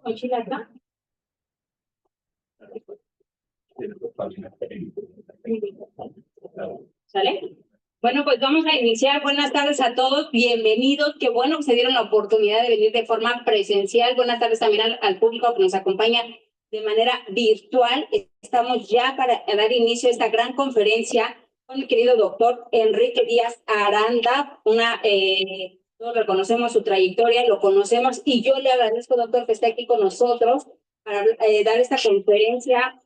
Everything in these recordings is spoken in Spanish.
Mochila acá. ¿Sale? Bueno, pues vamos a iniciar. Buenas tardes a todos, bienvenidos. Qué bueno que se dieron la oportunidad de venir de forma presencial. Buenas tardes también al público que nos acompaña de manera virtual. Estamos ya para dar inicio a esta gran conferencia con el querido doctor Enrique Díaz Aranda, todos reconocemos su trayectoria, lo conocemos, y yo le agradezco, doctor, que esté aquí con nosotros para dar esta conferencia,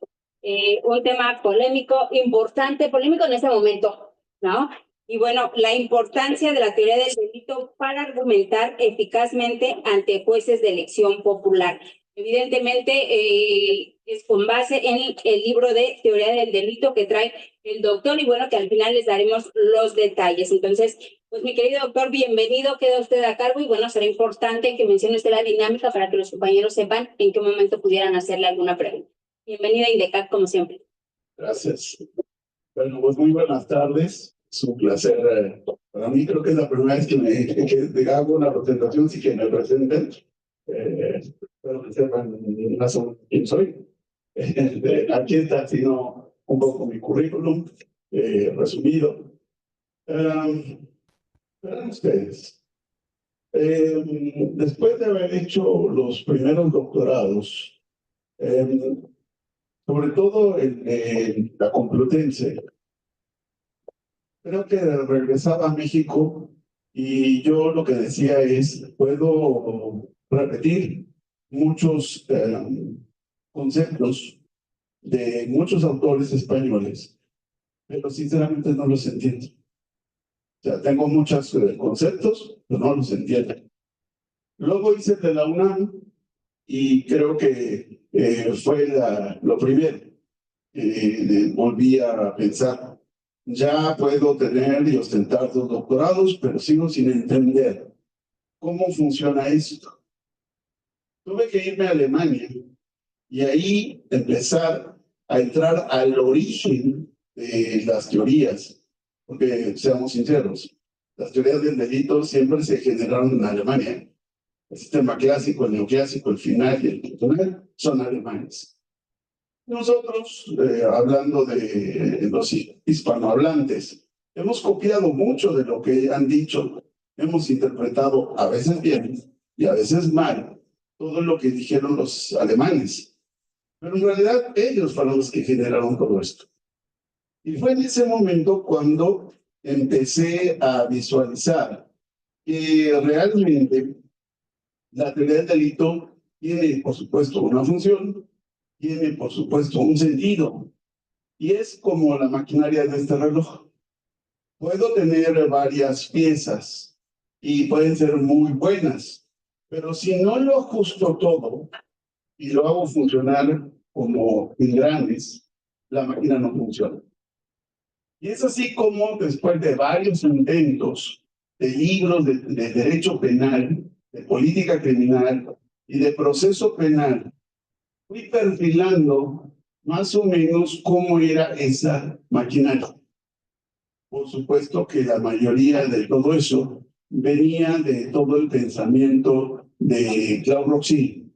un tema polémico, importante, polémico en este momento, ¿no? Y bueno, la importancia de la teoría del delito para argumentar eficazmente ante jueces de elección popular. Evidentemente, es con base en el libro de teoría del delito que trae el doctor, y bueno, que al final les daremos los detalles. Entonces, pues mi querido doctor, bienvenido, queda usted a cargo, y bueno, será importante que mencione usted la dinámica para que los compañeros sepan en qué momento pudieran hacerle alguna pregunta. Bienvenida, Indecat, como siempre. Gracias. Bueno, pues muy buenas tardes. Es un placer. Para mí creo que es la primera vez que hago una presentación, sí que me presenten. Espero que sepan más o menos quién soy. Aquí está, sino un poco mi currículum resumido. Verán ustedes. Después de haber hecho los primeros doctorados, sobre todo en la Complutense, creo que regresaba a México y yo lo que decía es, puedo repetir muchos conceptos de muchos autores españoles, pero sinceramente no los entiendo. O sea, tengo muchos conceptos, pero no los entiendo. Luego hice de la UNAM y creo que fue lo primero que volví a pensar. Ya puedo tener y ostentar 2 doctorados, pero sigo sin entender cómo funciona esto. Tuve que irme a Alemania y ahí empezar a entrar al origen de las teorías, porque seamos sinceros, las teorías del delito siempre se generaron en Alemania. El sistema clásico, el neoclásico, el final y el funcional son alemanes. Nosotros, hablando de los hispanohablantes, hemos copiado mucho de lo que han dicho, hemos interpretado a veces bien y a veces mal todo lo que dijeron los alemanes, pero en realidad ellos fueron los que generaron todo esto. Y fue en ese momento cuando empecé a visualizar que realmente la teoría del delito tiene, por supuesto, una función, tiene, por supuesto, un sentido, y es como la maquinaria de este reloj. Puedo tener varias piezas y pueden ser muy buenas, pero si no lo ajusto todo y lo hago funcionar como engranes, la máquina no funciona. Y es así como después de varios intentos de libros de derecho penal, de política criminal y de proceso penal, fui perfilando más o menos cómo era esa maquinaria. Por supuesto que la mayoría de todo eso venía de todo el pensamiento de Claude Roxy.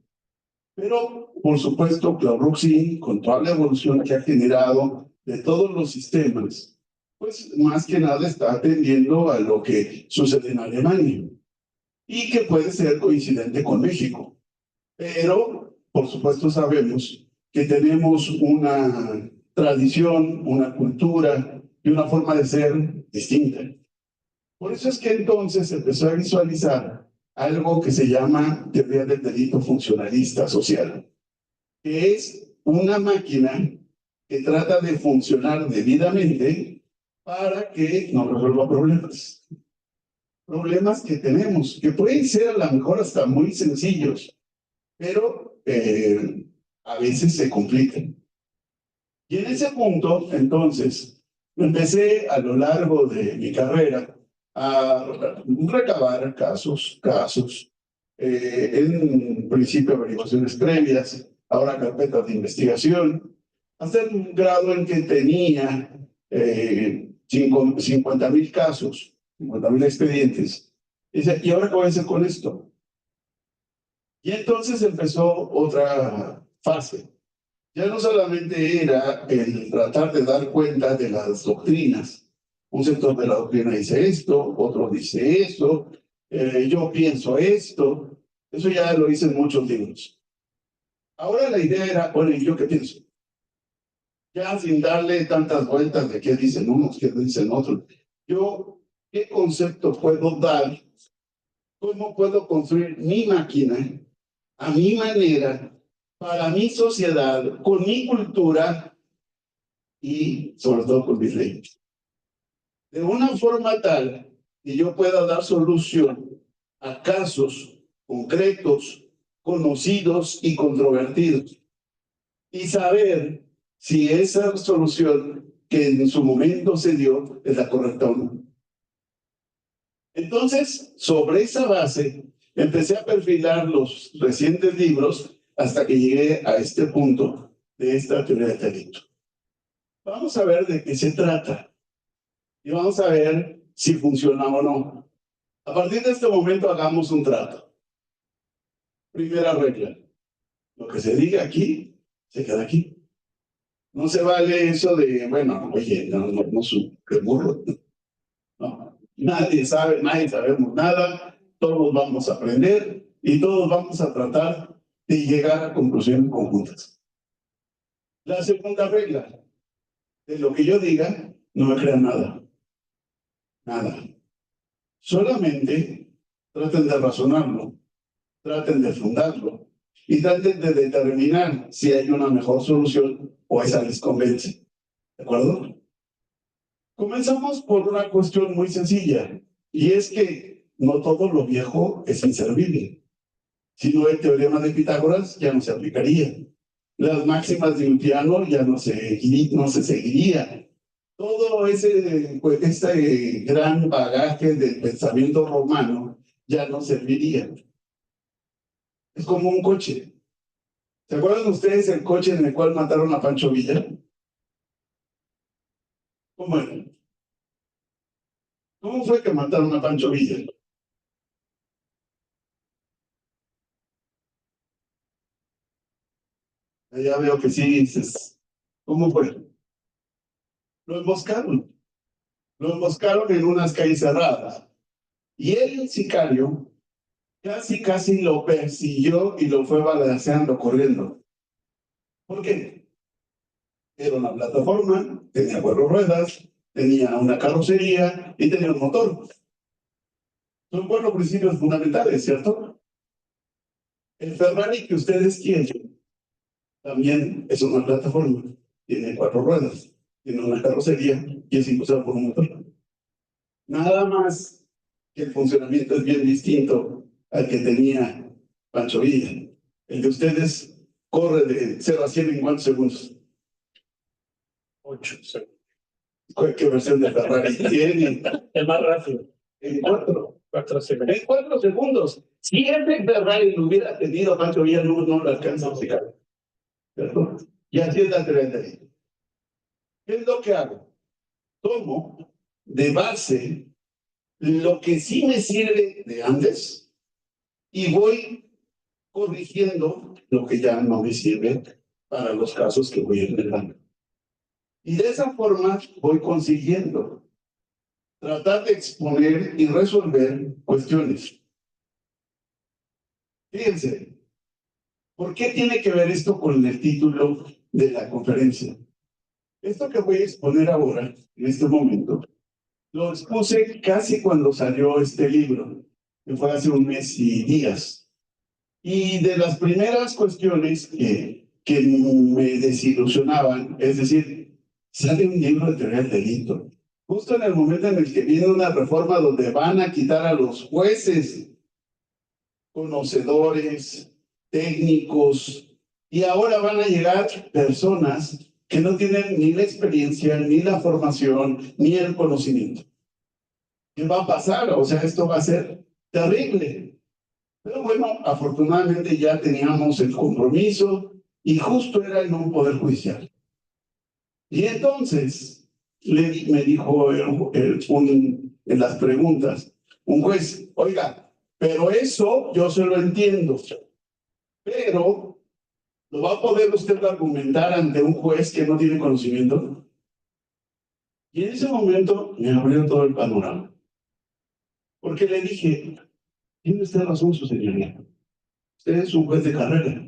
Pero, por supuesto, Claude Roxy, con toda la evolución que ha generado de todos los sistemas, pues más que nada está atendiendo a lo que sucede en Alemania y que puede ser coincidente con México. Pero, por supuesto, sabemos que tenemos una tradición, una cultura y una forma de ser distinta. Por eso es que entonces empezó a visualizar algo que se llama teoría del delito funcionalista social, que es una máquina que trata de funcionar debidamente para que nos resuelva problemas. Problemas que tenemos, que pueden ser a lo mejor hasta muy sencillos, pero a veces se complican. Y en ese punto, entonces, empecé a lo largo de mi carrera a recabar casos, en principio averiguaciones previas, ahora carpetas de investigación, hasta un grado en que tenía 50,000 casos, 50,000 expedientes. Y dice, ¿y ahora qué voy a hacer con esto? Y entonces empezó otra fase. Ya no solamente era el tratar de dar cuenta de las doctrinas. Un sector de la doctrina dice esto, otro dice esto, yo pienso esto. Eso ya lo hice en muchos libros. Ahora la idea era, bueno, ¿y yo qué pienso? Ya sin darle tantas vueltas de qué dicen unos, qué dicen otros. Yo, ¿qué concepto puedo dar? ¿Cómo puedo construir mi máquina a mi manera, para mi sociedad, con mi cultura y sobre todo con mis leyes? De una forma tal que yo pueda dar solución a casos concretos, conocidos y controvertidos, y saber si esa solución que en su momento se dio es la correcta o no. Entonces, sobre esa base, empecé a perfilar los recientes libros hasta que llegué a este punto de esta teoría del delito. Vamos a ver de qué se trata y vamos a ver si funciona o no. A partir de este momento hagamos un trato. Primera regla: lo que se diga aquí, se queda aquí. No se vale eso de, bueno, oye, no qué burro. No, nadie sabe, nadie sabemos nada, todos vamos a aprender y todos vamos a tratar de llegar a conclusiones conjuntas. La segunda regla: de lo que yo diga, no me crean nada. Nada. Solamente traten de razonarlo, traten de fundarlo y traten de determinar si hay una mejor solución o esa les convence. ¿De acuerdo? Comenzamos por una cuestión muy sencilla, y es que no todo lo viejo es inservible. Si no, el teorema de Pitágoras ya no se aplicaría. Las máximas de Ulpiano ya no se seguiría. Todo ese gran bagaje del pensamiento romano ya no serviría. Es como un coche. ¿Se acuerdan ustedes el coche en el cual mataron a Pancho Villa? ¿Cómo era? ¿Cómo fue que mataron a Pancho Villa? Ya veo que sí dices, ¿cómo fue? Lo emboscaron. Lo emboscaron en unas calles cerradas. Y el sicario casi lo persiguió y lo fue balanceando, corriendo. ¿Por qué? Era una plataforma, tenía 4 ruedas, tenía una carrocería y tenía un motor. Son 4 principios fundamentales, ¿cierto? El Ferrari que ustedes tienen también es una plataforma, tiene 4 ruedas, tiene una carrocería y es impulsado por un motor. Nada más que el funcionamiento es bien distinto al que tenía Pancho Villa. El de ustedes corre de 0 a 100 en ¿cuántos segundos? 8 segundos. ¿Qué versión de Ferrari tiene? El más rápido. En 4. 4 segundos. En 4 segundos. Si ese Ferrari lo hubiera tenido Pancho Villa, no lo alcanza a sacar. ¿Cierto? Y así es la teoría del delito. ¿Qué es lo que hago? Tomo de base lo que sí me sirve de antes y voy corrigiendo lo que ya no me sirve para los casos que voy enfrentando. Y de esa forma voy consiguiendo tratar de exponer y resolver cuestiones. Fíjense, ¿por qué tiene que ver esto con el título de la conferencia? Esto que voy a exponer ahora, en este momento, lo expuse casi cuando salió este libro, que fue hace un mes y días. Y de las primeras cuestiones que me desilusionaban, es decir, sale un libro de teoría del delito, justo en el momento en el que viene una reforma donde van a quitar a los jueces, conocedores, técnicos, y ahora van a llegar personas que no tienen ni la experiencia, ni la formación, ni el conocimiento. ¿Qué va a pasar? O sea, esto va a ser terrible. Pero bueno, afortunadamente ya teníamos el compromiso y justo era en un poder judicial. Y entonces me dijo en las preguntas un juez: oiga, pero eso yo se lo entiendo. Pero, ¿lo va a poder usted argumentar ante un juez que no tiene conocimiento? Y en ese momento me abrió todo el panorama. Porque le dije, tiene usted razón, su señoría. Usted es un juez de carrera,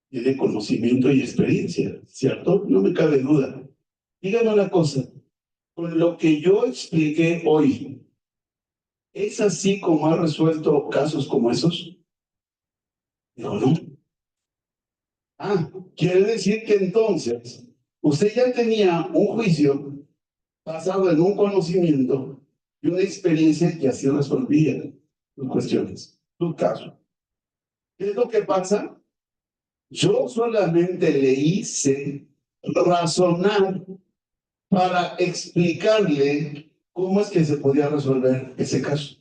tiene conocimiento y experiencia, ¿cierto? No me cabe duda. Dígame una cosa, con lo que yo expliqué hoy, ¿es así como ha resuelto casos como esos? Digo, no. Ah, quiere decir que entonces usted ya tenía un juicio basado en un conocimiento y una experiencia que así resolvía sus cuestiones, sus casos. ¿Qué es lo que pasa? Yo solamente le hice razonar para explicarle cómo es que se podía resolver ese caso.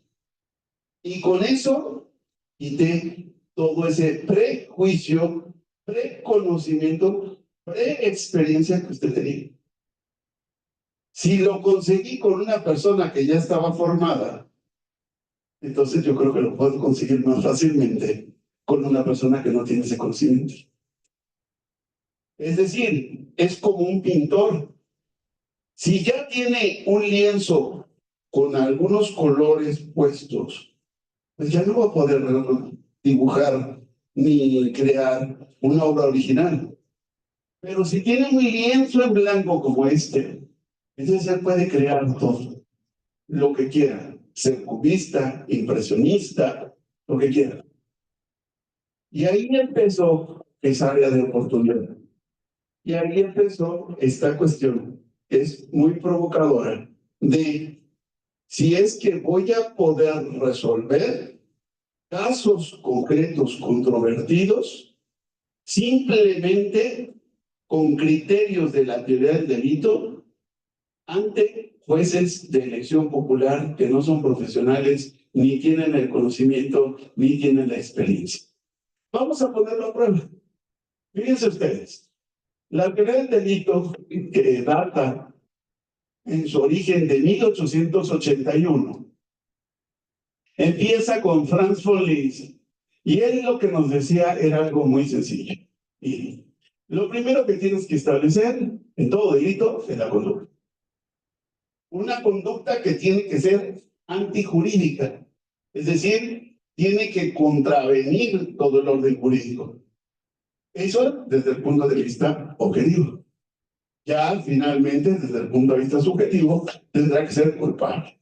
Y con eso quité todo ese prejuicio, preconocimiento, preexperiencia que usted tenía. Si lo conseguí con una persona que ya estaba formada, entonces yo creo que lo puedo conseguir más fácilmente con una persona que no tiene ese conocimiento. Es decir, es como un pintor. Si ya tiene un lienzo con algunos colores puestos, pues ya no va a poder dibujar ni crear una obra original. Pero si tiene un lienzo en blanco como este, entonces él puede crear todo, lo que quiera, ser cubista, impresionista, lo que quiera. Y ahí empezó esa área de oportunidad. Y ahí empezó esta cuestión, que es muy provocadora, de si es que voy a poder resolver casos concretos controvertidos simplemente con criterios de la teoría del delito ante jueces de elección popular que no son profesionales, ni tienen el conocimiento, ni tienen la experiencia. Vamos a ponerlo a prueba. Fíjense ustedes, la teoría del delito que data en su origen de 1881 empieza con Franz von Liszt, y él lo que nos decía era algo muy sencillo. Y lo primero que tienes que establecer en todo delito es la conducta. Una conducta que tiene que ser antijurídica, es decir, tiene que contravenir todo el orden jurídico. Eso desde el punto de vista objetivo. Ya finalmente, desde el punto de vista subjetivo, tendrá que ser culpable.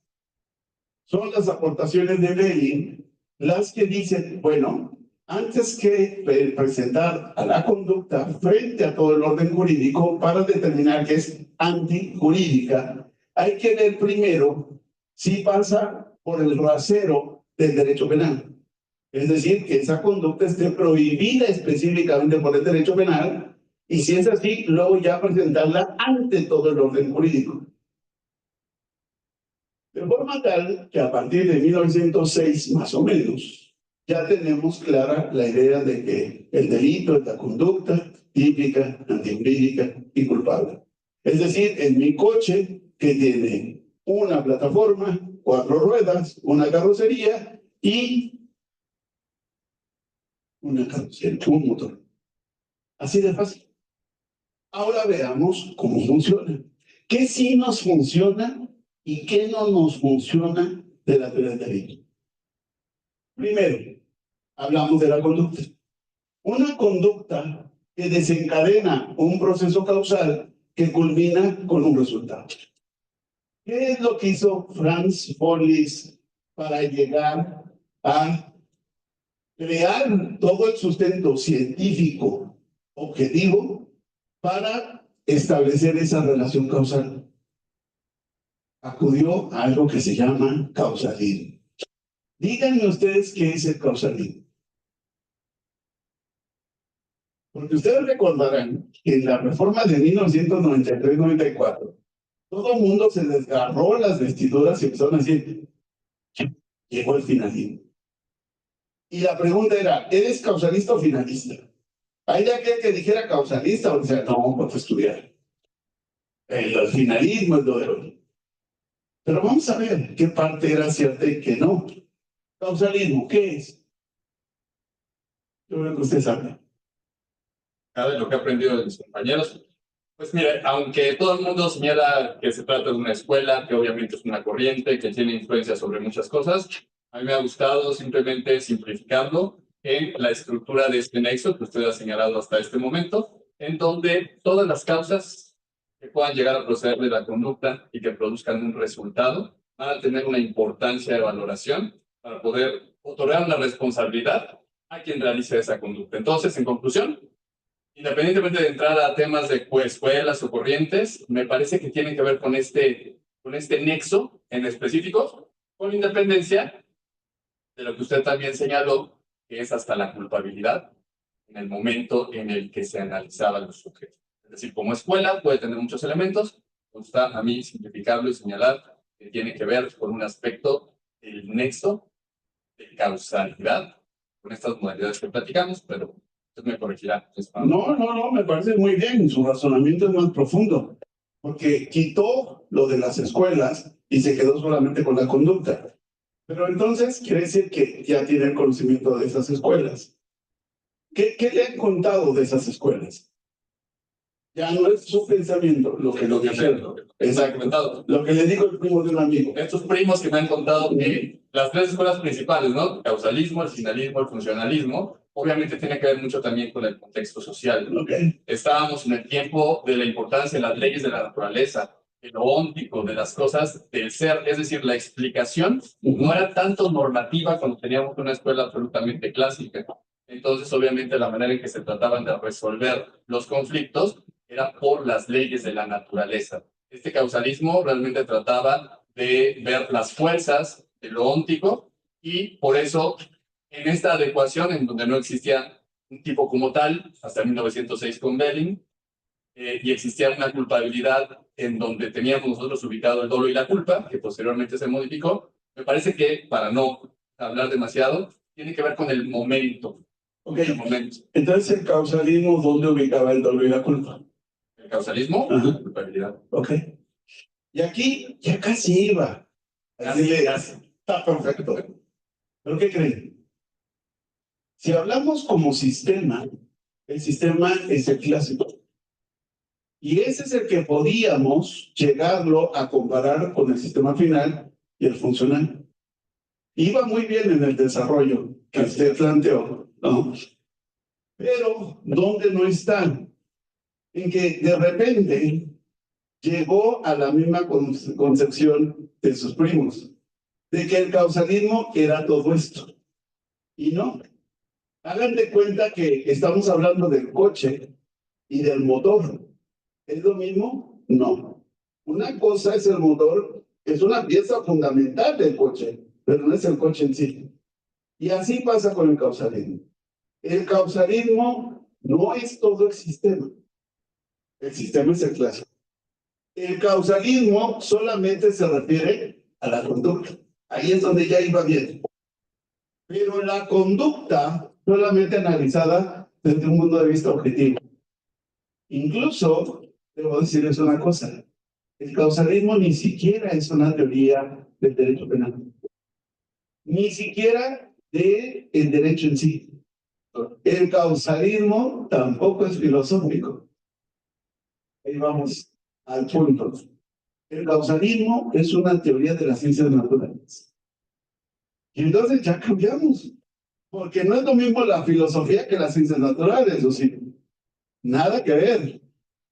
Son las aportaciones de Belin las que dicen, bueno, antes que presentar a la conducta frente a todo el orden jurídico para determinar que es antijurídica, hay que ver primero si pasa por el rasero del derecho penal. Es decir, que esa conducta esté prohibida específicamente por el derecho penal, y si es así, luego ya presentarla ante todo el orden jurídico. De forma tal que a partir de 1906, más o menos, ya tenemos clara la idea de que el delito es la conducta típica, antijurídica y culpable. Es decir, en mi coche, que tiene una plataforma, 4 ruedas, una carrocería y un motor. Así de fácil. Ahora veamos cómo funciona. ¿Qué sí nos funciona y qué no nos funciona de la teoría del delito? Primero, hablamos de la conducta. Una conducta que desencadena un proceso causal que culmina con un resultado. ¿Qué es lo que hizo Franz von Liszt para llegar a crear todo el sustento científico objetivo para establecer esa relación causal? Acudió a algo que se llama causalismo. Díganme ustedes qué es el causalismo. Porque ustedes recordarán que en la reforma de 1993-94, todo el mundo se desgarró las vestiduras y empezaron a decir, llegó el finalismo. Y la pregunta era, ¿eres causalista o finalista? Hay de aquel que dijera causalista o decía, no, vamos a estudiar. El finalismo es lo de hoy. Pero vamos a ver qué parte era cierta y qué no. Causalismo, ¿qué es? Yo creo que usted sabe. De lo que he aprendido de mis compañeros. Pues mire, aunque todo el mundo señala que se trata de una escuela, que obviamente es una corriente, que tiene influencia sobre muchas cosas, a mí me ha gustado simplemente simplificarlo en la estructura de este nexo que usted ha señalado hasta este momento, en donde todas las causas que puedan llegar a proceder de la conducta y que produzcan un resultado van a tener una importancia de valoración para poder otorgar una responsabilidad a quien realice esa conducta. Entonces, en conclusión, independientemente de entrar a temas de escuelas o corrientes, me parece que tienen que ver con este nexo en específico, con independencia de lo que usted también señaló, que es hasta la culpabilidad en el momento en el que se analizaban los sujetos. Es decir, como escuela puede tener muchos elementos, me gusta a mí simplificarlo y señalar que tiene que ver con un aspecto del nexo de causalidad con estas modalidades que platicamos, pero usted me corregirá. No, me parece muy bien. Su razonamiento es más profundo, porque quitó lo de las escuelas y se quedó solamente con la conducta. Pero entonces quiere decir que ya tiene el conocimiento de esas escuelas. ¿Qué le han contado de esas escuelas? Ya no es su pensamiento lo que lo dijeron. Exacto. Lo que le digo el primo de un amigo. Estos primos que me han contado que las tres escuelas principales, ¿no? Causalismo, el finalismo, el funcionalismo, obviamente tiene que ver mucho también con el contexto social. Okay. Estábamos en el tiempo de la importancia de las leyes de la naturaleza, de lo óntico, de las cosas del ser, es decir, la explicación no era tanto normativa cuando teníamos una escuela absolutamente clásica. Entonces, obviamente, la manera en que se trataban de resolver los conflictos era por las leyes de la naturaleza. Este causalismo realmente trataba de ver las fuerzas de lo óntico y por eso en esta adecuación en donde no existía un tipo como tal hasta 1906 con Belling y existía una culpabilidad en donde teníamos nosotros ubicado el dolo y la culpa, que posteriormente se modificó, me parece que para no hablar demasiado, tiene que ver con el momento. Okay. El momento. Entonces el causalismo, ¿dónde ubicaba el dolo y la culpa? El causalismo, la culpabilidad. Ok. Y aquí ya casi iba. Casi. Está perfecto. ¿Pero qué creen? Si hablamos como sistema, el sistema es el clásico. Y ese es el que podíamos llegarlo a comparar con el sistema final y el funcional. Iba muy bien en el desarrollo que usted planteó, ¿no? Pero, ¿dónde no está? En que de repente llegó a la misma concepción de sus primos, de que el causalismo era todo esto. Y no. Hagan de cuenta que estamos hablando del coche y del motor. ¿Es lo mismo? No. Una cosa es el motor, es una pieza fundamental del coche, pero no es el coche en sí. Y así pasa con el causalismo. El causalismo no es todo el sistema. El sistema es el clásico. El causalismo solamente se refiere a la conducta. Ahí es donde ya iba bien. Pero la conducta solamente analizada desde un punto de vista objetivo. Incluso, debo decirles una cosa, el causalismo ni siquiera es una teoría del derecho penal. Ni siquiera del derecho en sí. El causalismo tampoco es filosófico. Ahí vamos al punto. El causalismo es una teoría de las ciencias naturales. Y entonces ya cambiamos. Porque no es lo mismo la filosofía que las ciencias naturales, ¿o sí? Nada que ver.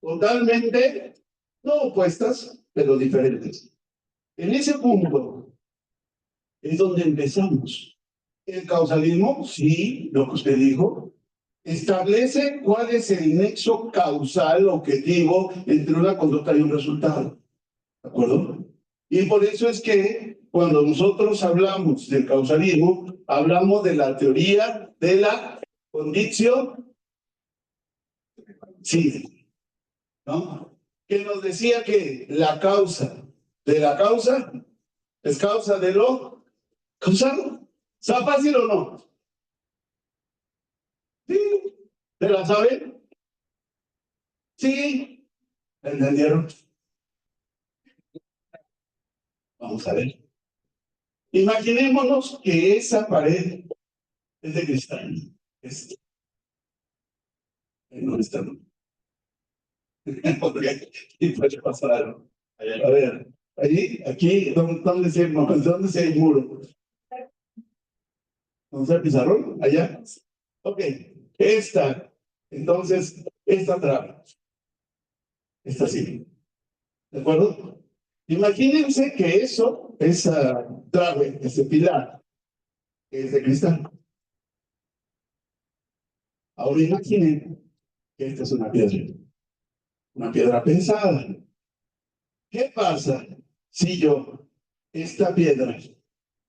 Totalmente no opuestas, pero diferentes. En ese punto es donde empezamos. El causalismo, sí, lo que usted dijo, establece cuál es el nexo causal objetivo entre una conducta y un resultado. ¿De acuerdo? Y por eso es que cuando nosotros hablamos del causalismo, hablamos de la teoría de la condición, sí, ¿no? Que nos decía que la causa de la causa es causa de lo causado. ¿Está fácil o no? Sí. ¿Se la saben? Sí. ¿Entendieron? Vamos a ver. Imaginémonos que esa pared es de cristal. No está. Porque y puede pasar. A ver, ahí, aquí, ¿dónde se hay muro? ¿Dónde está el pizarrón? Allá. Ok, entonces, esta traba. Esta así. ¿De acuerdo? Imagínense que esa trave, ese pilar, es de cristal. Ahora imaginen que esta es una piedra pesada. ¿Qué pasa si yo esta piedra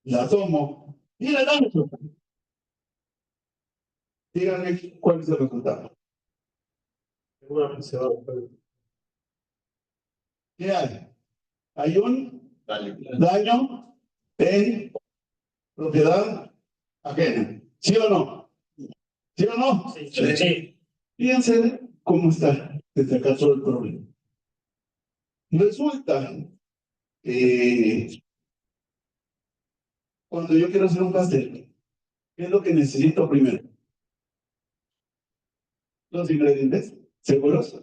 la tomo y la lanzo? Díganme cuál es el resultado. ¿Qué hay? Hay un daño en propiedad ajena. ¿Sí o no? ¿Sí o no? Sí. Fíjense cómo está desde acá todo el problema. Resulta que cuando yo quiero hacer un pastel, ¿qué es lo que necesito primero? Los ingredientes, ¿seguros?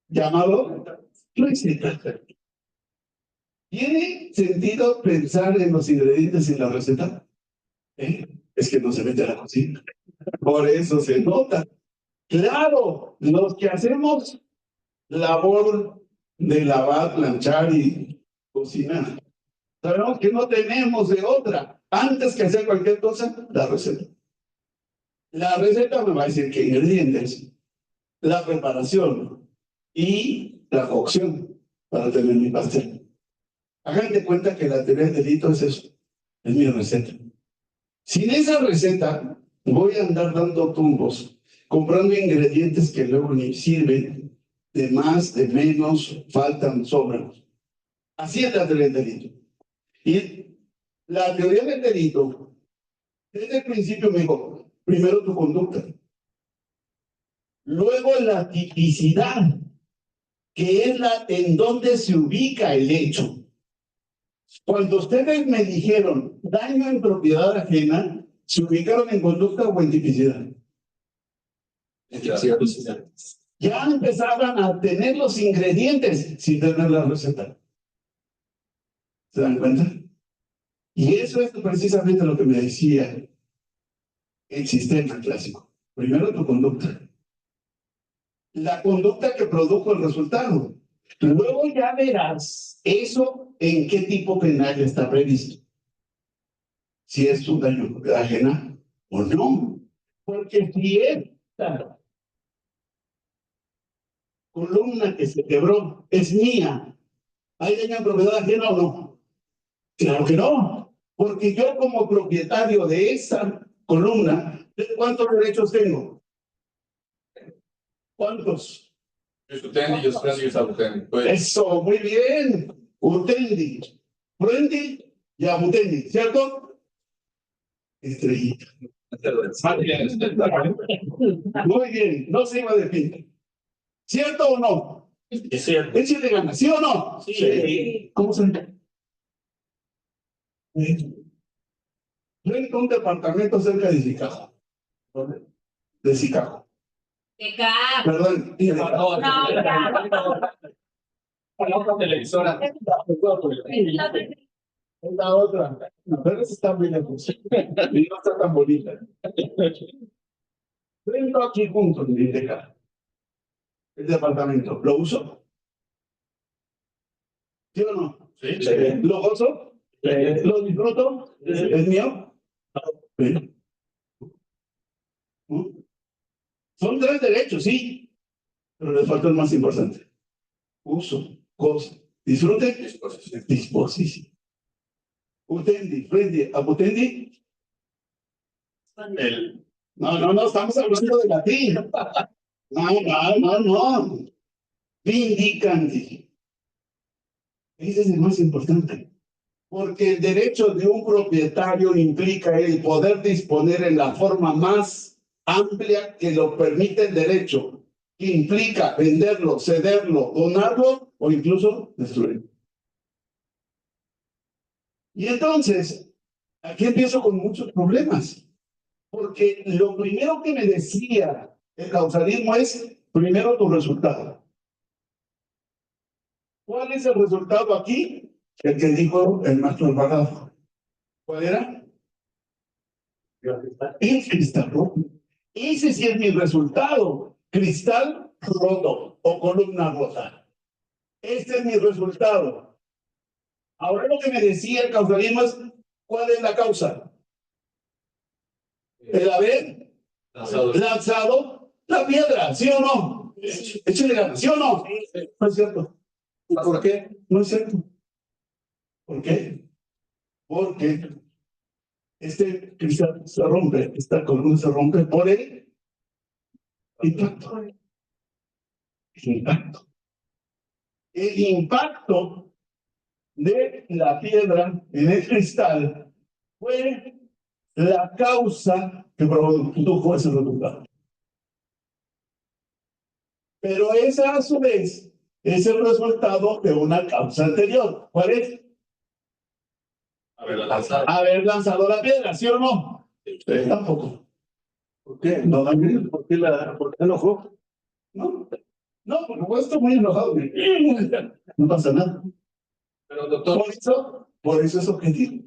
Llamado receta. ¿Tiene sentido pensar en los ingredientes en la receta? Es que no se mete a la cocina. Por eso se nota. Claro, los que hacemos labor de lavar, planchar y cocinar, sabemos que no tenemos de otra. Antes que hacer cualquier cosa, la receta. La receta me va a decir qué ingredientes, la preparación y la cocción para tener mi pastel. Hagan de cuenta que la teoría del delito es eso, es mi receta. Sin esa receta, voy a andar dando tumbos, comprando ingredientes que luego ni sirven, de más, de menos, faltan, sobran. Así es la teoría del delito. Y la teoría del delito, desde el principio me dijo, primero tu conducta, luego la tipicidad, que es en donde se ubica el hecho. Cuando ustedes me dijeron daño en propiedad ajena, ¿se ubicaron en conducta o en tipicidad? Ya empezaban a tener los ingredientes sin tener la receta. ¿Se dan cuenta? Y eso es precisamente lo que me decía el sistema clásico. Primero tu conducta. La conducta que produjo el resultado. Luego ya verás eso en qué tipo penal está previsto. Si es un daño en propiedad ajena o no. Porque si esta columna que se quebró es mía, ¿hay daño en propiedad ajena o no? Claro que no. Porque yo como propietario de esa columna, ¿cuántos derechos tengo? ¿Cuántos? Utendi, Utendi, Utendi. Eso, muy bien. Utendi, Frendi y Abutendi, ¿cierto? Estrellita. Muy bien, no se iba a definir. ¿Cierto o no? Es cierto. Échale ganas, ¿sí o no? Sí. ¿Cómo se llama? Renta un departamento cerca de Chicago. ¿Dónde? De Chicago. De acá. Perdón. No, la otra televisora. Es la otra. No, pero esa está muy lejos. Y no está tan bonita. Rento aquí junto en Liteca. El departamento. ¿Lo uso? ¿Sí o no? Sí. ¿Lo gozo? Sí. ¿Lo disfruto? ¿Es mío? Sí. Son 3 derechos, sí. Pero les falta el más importante. Uso, gozo, disfrute, disposición. Utendi, frendi, abutendi. No, estamos hablando de latín. No. Vindicandi. Ese es el más importante. Porque el derecho de un propietario implica el poder disponer en la forma más amplia que lo permite el derecho, que implica venderlo, cederlo, donarlo o incluso destruirlo. Y entonces, aquí empiezo con muchos problemas. Porque lo primero que me decía el causalismo es primero tu resultado. ¿Cuál es el resultado aquí? El que dijo el maestro Alvarado. ¿Cuál era? El cristal roto. Ese sí es mi resultado. Cristal roto o columna rota. Este es mi resultado. Ahora lo que me decía el causalismo es, ¿cuál es la causa? El haber lanzado la piedra, ¿sí o no? Échale ganas, ¿sí o no? No es cierto. ¿Y por qué? No es cierto. ¿Por qué? Porque este cristal se rompe, esta columna se rompe por el impacto. El impacto. El impacto de la piedra en el cristal fue la causa que produjo ese resultado. Pero esa a su vez es el resultado de una causa anterior. ¿Cuál es? Haber lanzado la piedra, ¿sí o no? Tampoco. ¿Por qué? No, Daniel, ¿por qué enojó? No, no, por supuesto, muy enojado. No pasa nada. Pero doctor, Por eso es objetivo.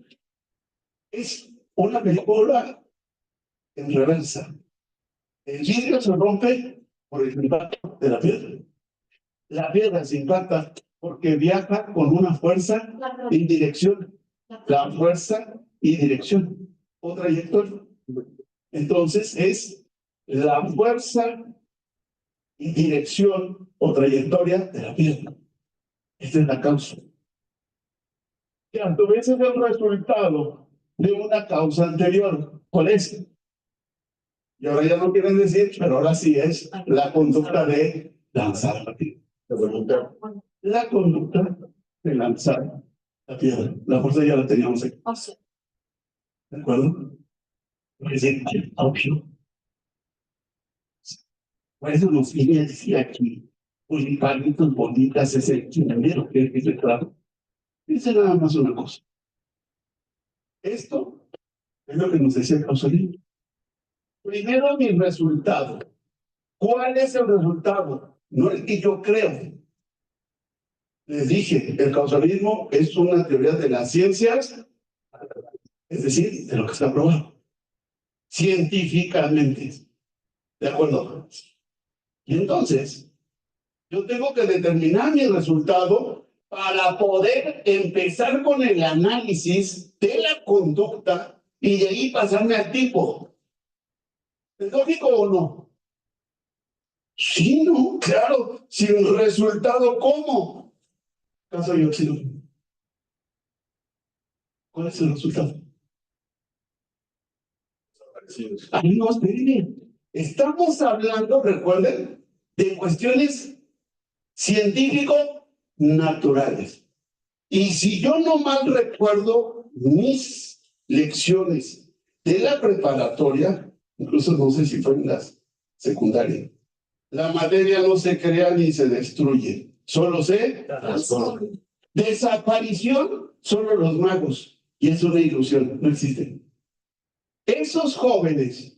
Es una película en reversa. El vidrio se rompe por el impacto de la piedra. La piedra se impacta porque viaja con una fuerza y dirección. La fuerza y dirección. O trayectoria. Entonces es la fuerza y dirección o trayectoria de la piedra. Esta es la causa. Que a tu vez es el resultado de una causa anterior. ¿Cuál es? Y ahora ya no quieren decir, pero ahora sí es la conducta de lanzar la piedra. La conducta de lanzar la piedra. La fuerza ya la teníamos aquí. ¿De acuerdo? Es decir, obvio. Por eso nos quería decir aquí, palitos, bolitas, ese chingadero que es el claro. Dice nada más una cosa. Esto es lo que nos decía el causalismo. Primero mi resultado. ¿Cuál es el resultado? No el que yo creo. Les dije, el causalismo es una teoría de las ciencias, es decir, de lo que está probado. Científicamente. ¿De acuerdo? Y entonces, yo tengo que determinar mi resultado para poder empezar con el análisis de la conducta y de ahí pasarme al tipo. ¿Es lógico o no? Sí, no, claro. Sin resultado, ¿cómo? Caso de óxido. ¿Cuál es el resultado? Ahí no, esperen. Estamos hablando, recuerden, de cuestiones científico-naturales. Y si yo no mal recuerdo mis lecciones de la preparatoria, incluso no sé si fue en la secundaria, la materia no se crea ni se destruye, solo se transforma. Desaparición, solo los magos, y es una ilusión, no existen. Esos jóvenes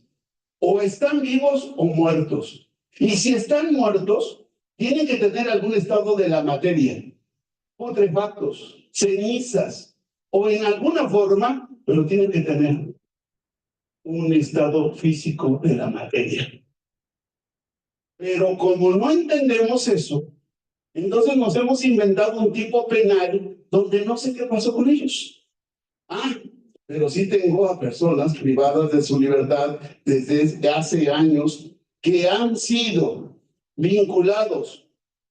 o están vivos o muertos, y si están muertos, tienen que tener algún estado de la materia, putrefactos, cenizas, o en alguna forma, pero tienen que tener un estado físico de la materia. Pero como no entendemos eso, entonces nos hemos inventado un tipo penal donde no sé qué pasó con ellos. Pero sí tengo a personas privadas de su libertad desde hace años que han sido vinculados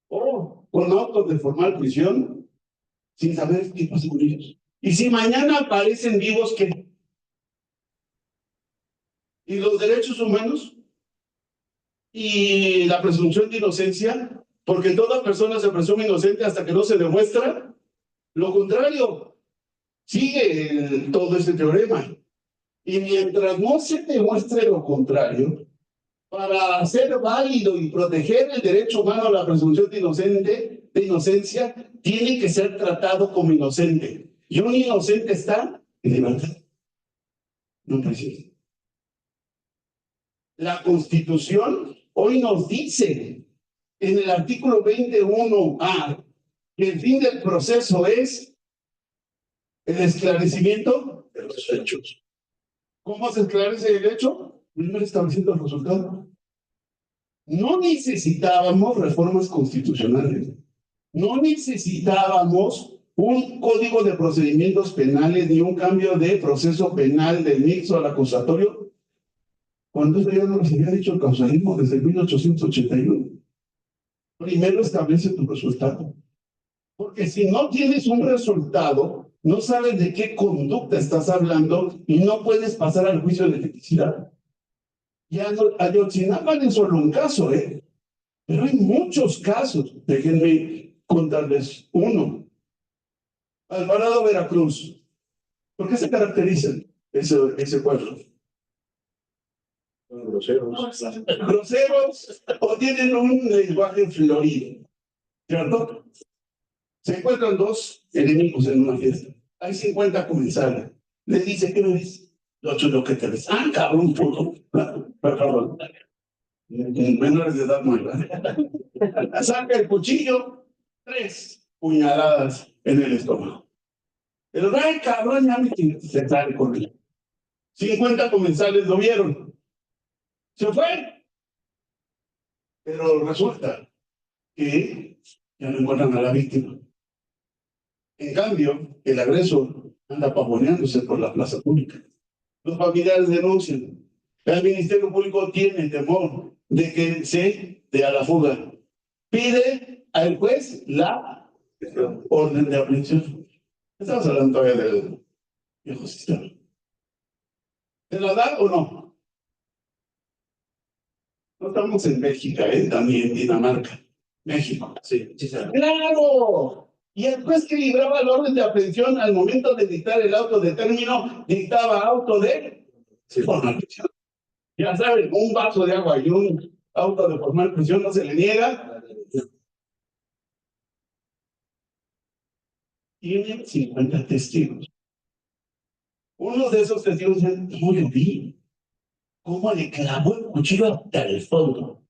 o con autos de formal prisión sin saber qué pasó con ellos. Y si mañana aparecen vivos, ¿qué? ¿Y los derechos humanos? ¿Y la presunción de inocencia? Porque toda persona se presume inocente hasta que no se demuestra lo contrario. Sigue todo este teorema. Y mientras no se demuestre lo contrario, para hacer válido y proteger el derecho humano a la presunción de inocencia, tiene que ser tratado como inocente. Y un inocente está en libertad. No prisión. La Constitución hoy nos dice en el artículo 21A que el fin del proceso es el esclarecimiento de los hechos. ¿Cómo se esclarece el hecho? Primero estableciendo el resultado. No necesitábamos reformas constitucionales. No necesitábamos un código de procedimientos penales ni un cambio de proceso penal del mixto al acusatorio, cuando eso ya nos había dicho el causalismo desde 1881. Primero establece tu resultado. Porque si no tienes un resultado, no sabes de qué conducta estás hablando y no puedes pasar al juicio de felicidad. Ya no, Ayotzinapa es solo un caso, pero hay muchos casos. Déjenme contarles uno. Alvarado, Veracruz. ¿Por qué se caracteriza ese pueblo? Son groseros. Groseros o tienen un lenguaje florido, ¿cierto? Se encuentran dos enemigos en una fiesta. Hay 50 comensales. Le dice, ¿qué ves? Lo que te ves. Ah, cabrón, puto. Perdón. Menores de edad muerta. Saca el cuchillo, 3 puñaladas en el estómago. Pero, ay, cabrón, ya me se sale corriendo. 50 comensales lo vieron. Se fue. Pero resulta que ya no encuentran a la víctima. En cambio, el agresor anda pavoneándose por la plaza pública. Los familiares denuncian. El Ministerio Público tiene temor de que se dé a la fuga. Pide al juez la orden de aprehensión. Estamos hablando todavía del viejo sistema. ¿Se la da o no? No estamos en Bélgica, también en Dinamarca. México. Sí, sí, sí. ¡Claro! Y el juez que libraba el orden de aprehensión al momento de dictar el auto de término, dictaba auto de formal prisión. Ya saben, un vaso de agua y un auto de formal prisión no se le niega. Tienen 50 testigos. Uno de esos testigos dice, no lo vi. ¿Cómo le clavó el cuchillo hasta el fondo?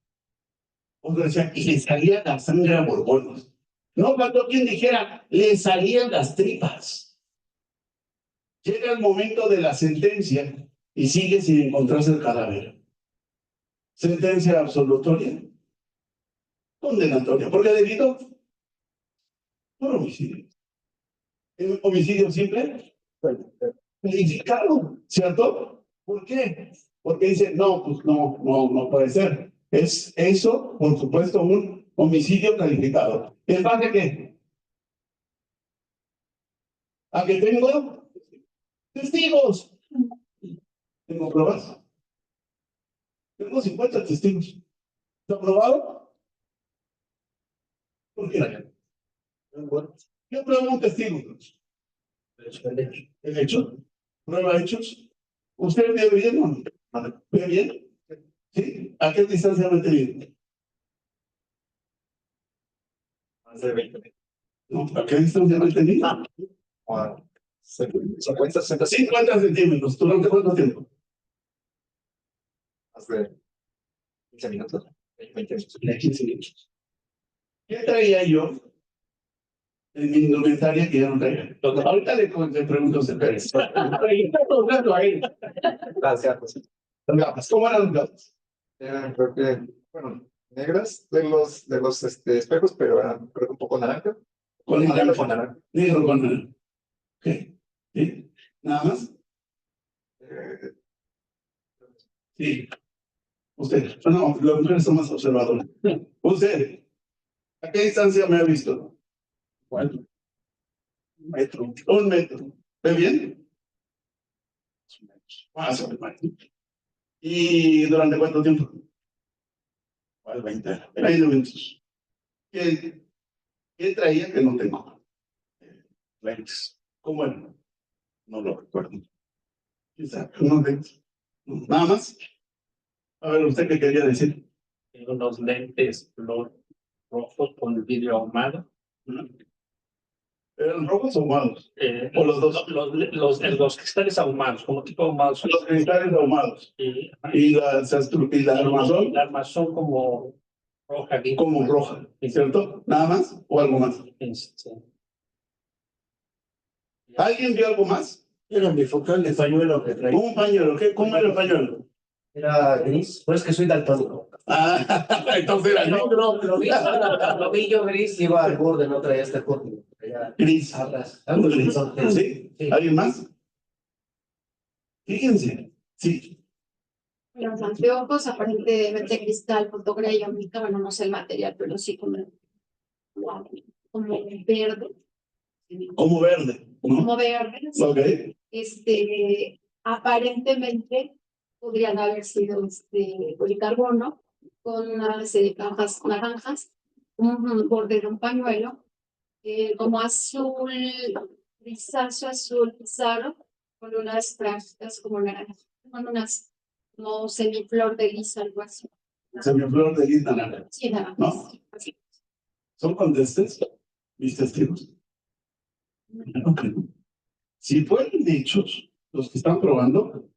Otro decía, y le salía la sangre a borbones. No faltó quien dijera, le salían las tripas. Llega el momento de la sentencia y sigue sin encontrarse el cadáver. Sentencia absolutoria, condenatoria. ¿Por qué delito? Por homicidio. ¿El homicidio simple? Calificado, ¿cierto? ¿Por qué? Porque dice, no, pues no puede ser. Es eso, por supuesto, un homicidio calificado. ¿En base a qué? ¿A que tengo testigos? Tengo pruebas. Tengo 50 testigos. ¿Está probado? ¿Por qué? ¿Qué prueba un testigo? ¿El hecho? ¿Prueba hechos? ¿Usted ve bien o no? ¿Ve bien? ¿Sí? ¿A qué distancia me bien? Más de 20. No, ¿a qué distancia me bien? 50, 60, 50 centímetros. ¿Durante cuánto tiempo? más de 15 minutos. 20 minutos. 15 minutos. ¿Qué traía yo en mi indumentaria que ya no traía? Ahorita le pregunto a usted, Pérez. Está preguntando ahí. Gracias. Las gafas, ¿cómo eran las gafas? Creo que, bueno, negras de los espejos, pero eran, creo que un poco naranja. Con Negro naranja. con naranja. Negro con naranja. ¿Qué? ¿Sí? ¿Nada más? Eh, Sí. Usted. No, las mujeres son más observadoras. Usted. ¿A qué distancia me ha visto? ¿Cuál? 1 metro. 1 metro. ¿Ve bien? 2 metros. Más o menos. ¿Y durante cuánto tiempo? ¿Cuál? 20 minutos. ¿Qué traía que no tengo? Lentes. ¿Cómo era? No lo recuerdo. Quizá unos lentes. Nada más. A ver, ¿usted qué quería decir? Tengo unos lentes color rojos con el vidrio ahumado. ¿Ve ¿Eran rojos o ahumados? Eh, O los dos. los cristales ahumados, como tipo ahumados. Los cristales ahumados. Y, Y la armazón la armazón como roja, aquí. como roja, ¿cierto? ¿Nada más o algo más? ¿Alguien vio algo más? Era un bifocal de pañuelo que traía. Un pañuelo, ¿qué? ¿Cómo era el pañuelo? Era gris, pues que soy daltónico. Ah, entonces era No, negro. lo vi yo gris, iba al borde, no traía este borde. Traía Gris. arras. ¿Sí? Sí. ¿Alguien más? Fíjense, sí. Los anteojos, aparentemente cristal, fotográfica, bueno, no sé el material, pero sí como verde. Como verde, ¿no? Como verde. Ok. Aparentemente podrían haber sido policarbono con unas cajas naranjas, un borde de un pañuelo, como azul, grisáceo, azul, pizarro, con unas franjas como naranjas, con unas como semiflor de gris, algo así. Semiflor de lis naranja. Sí, naranjas. ¿No? Así. ¿Son contestes? ¿Mis testigos? Ok. Si fueron hechos los que están probando,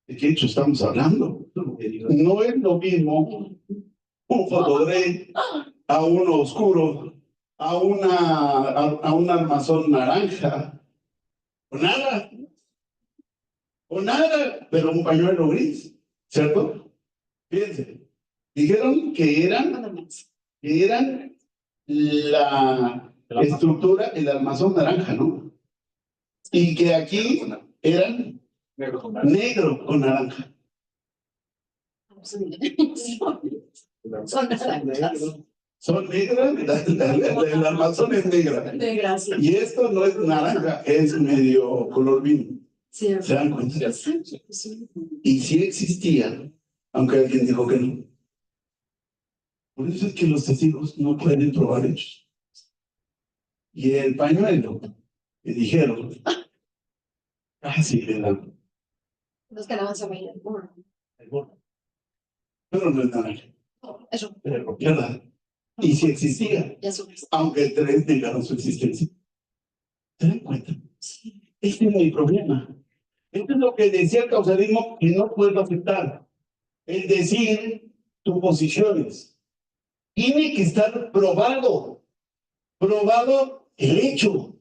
¿de qué hecho estamos hablando? No es lo mismo un fotogré a uno oscuro, a un armazón naranja, o nada, pero un pañuelo gris, ¿cierto? Fíjense, dijeron que eran la estructura, el armazón naranja, ¿no? Y que aquí eran negro con naranja. Son naranjas. Son negras, el armazón es negra. Negras. Y esto no es naranja, es medio color vino. Sí, ¿Se dan cuenta? sí. Y sí existía, aunque alguien dijo que no. Por eso es que los testigos no pueden probar hechos. Y el pañuelo, que dijeron, casi le dan, Nos quedamos a bailar. pero no es naranja, Eso, ¿verdad? Y si existía, ya subes. aunque tres negaron su existencia. ¿Se dan cuenta? Este es mi problema. Esto es lo que decía el causalismo que no puedo aceptar. El decir tus posiciones. Tiene que estar probado el hecho.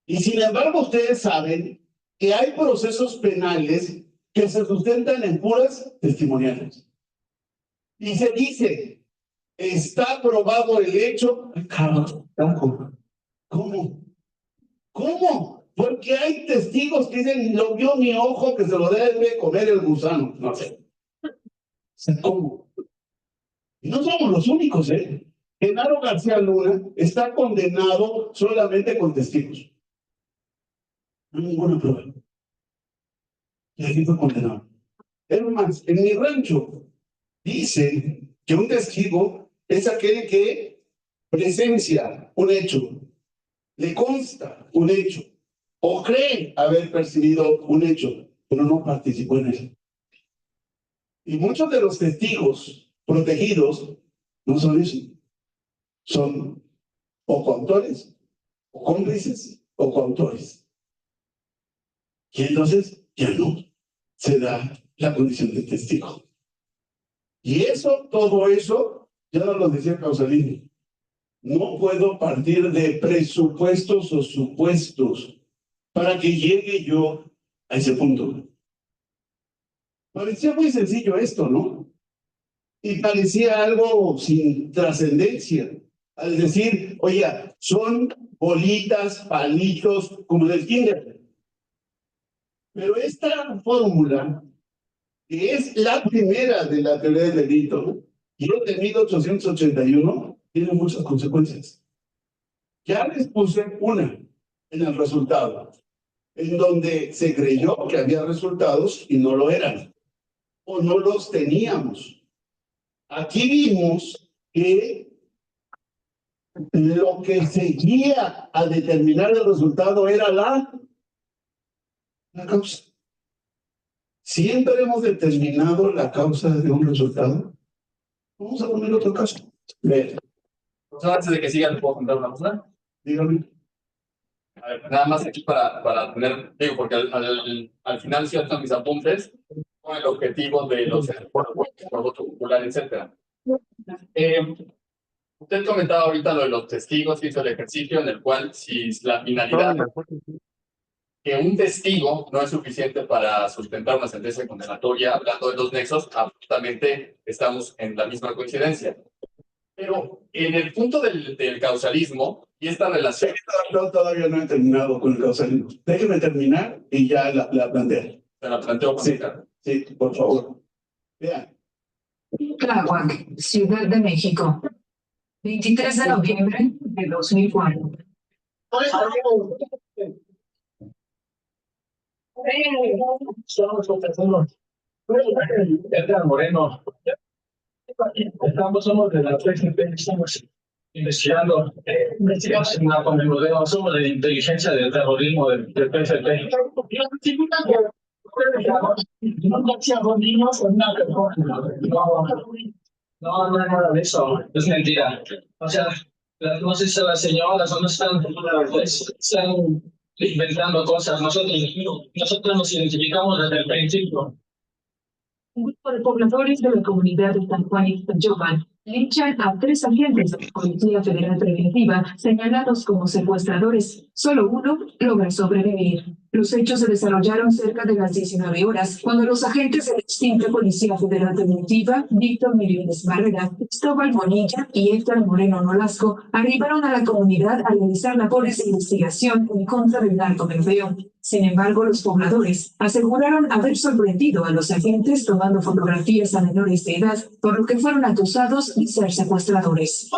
Y sin embargo, ustedes saben que hay procesos penales que se sustentan en puras testimoniales. Y se dice, está probado el hecho. ¿Cómo? ¿Cómo? Porque hay testigos que dicen, lo vio mi ojo que se lo debe comer el gusano. No sé. ¿Cómo? Y no somos los únicos, ¿eh? Genaro García Luna está condenado solamente con testigos. No hay ninguna prueba. Y aquí fue condenado. Es más, en mi rancho dice que un testigo es aquel que presencia un hecho, le consta un hecho, o cree haber percibido un hecho, pero no participó en él. Y muchos de los testigos protegidos no son eso. Son o coautores, o cómplices, o coautores. Y entonces ya no se da la condición de testigo. Y eso, todo eso, ya no lo decía Causalismo. No puedo partir de presupuestos o supuestos para que llegue yo a ese punto. Parecía muy sencillo esto, ¿no? Y parecía algo sin trascendencia. Al decir, oye, son bolitas, palitos, como del kinder. Pero esta fórmula, que es la primera de la teoría del delito, y es de 1881, tiene muchas consecuencias. Ya les puse una en el resultado, en donde se creyó que había resultados y no lo eran, o no los teníamos. Aquí vimos que lo que seguía a determinar el resultado era la causa. Siempre hemos determinado la causa de un resultado. Vamos a poner otro caso. Vean, Antes de que sigan, ¿puedo contar una cosa? dígame. A ver, nada más aquí para tener, digo, porque al final sí están mis apuntes con el objetivo de los por voto popular, etcétera. Usted comentaba ahorita lo de los testigos, hizo el ejercicio en el cual si la finalidad que un testigo no es suficiente para sustentar una sentencia condenatoria, hablando de los nexos, absolutamente estamos en la misma coincidencia. Pero en el punto del causalismo y esta relación... Todavía no he terminado con el causalismo. Déjeme terminar y ya la planteo. Se la planteo con Sí, por favor. Vean. Tláhuac, Ciudad de México, 23 de noviembre de 2004. Edgar Moreno. Somos de la PGP, estamos investigando en la conmemoración, somos de inteligencia del terrorismo del PGP. No, nada de eso, es mentira. O sea, no sé si las señoras o no están inventando cosas. Nosotros nos identificamos desde el principio. Un grupo de pobladores de la comunidad de San Juan Ixtayopan linchan a 3 agentes de la Policía Federal Preventiva señalados como secuestradores. Solo uno logra sobrevivir. Los hechos se desarrollaron cerca de las 19 horas, cuando los agentes de la extinta Policía Federal Preventiva, Víctor Mirines Barrera, Cristóbal Bonilla y Héctor Moreno Nolasco, arribaron a la comunidad a realizar labores de investigación en contra del narcomenudeo. Sin embargo, los pobladores aseguraron haber sorprendido a los agentes tomando fotografías a menores de edad, por lo que fueron acusados de ser secuestradores.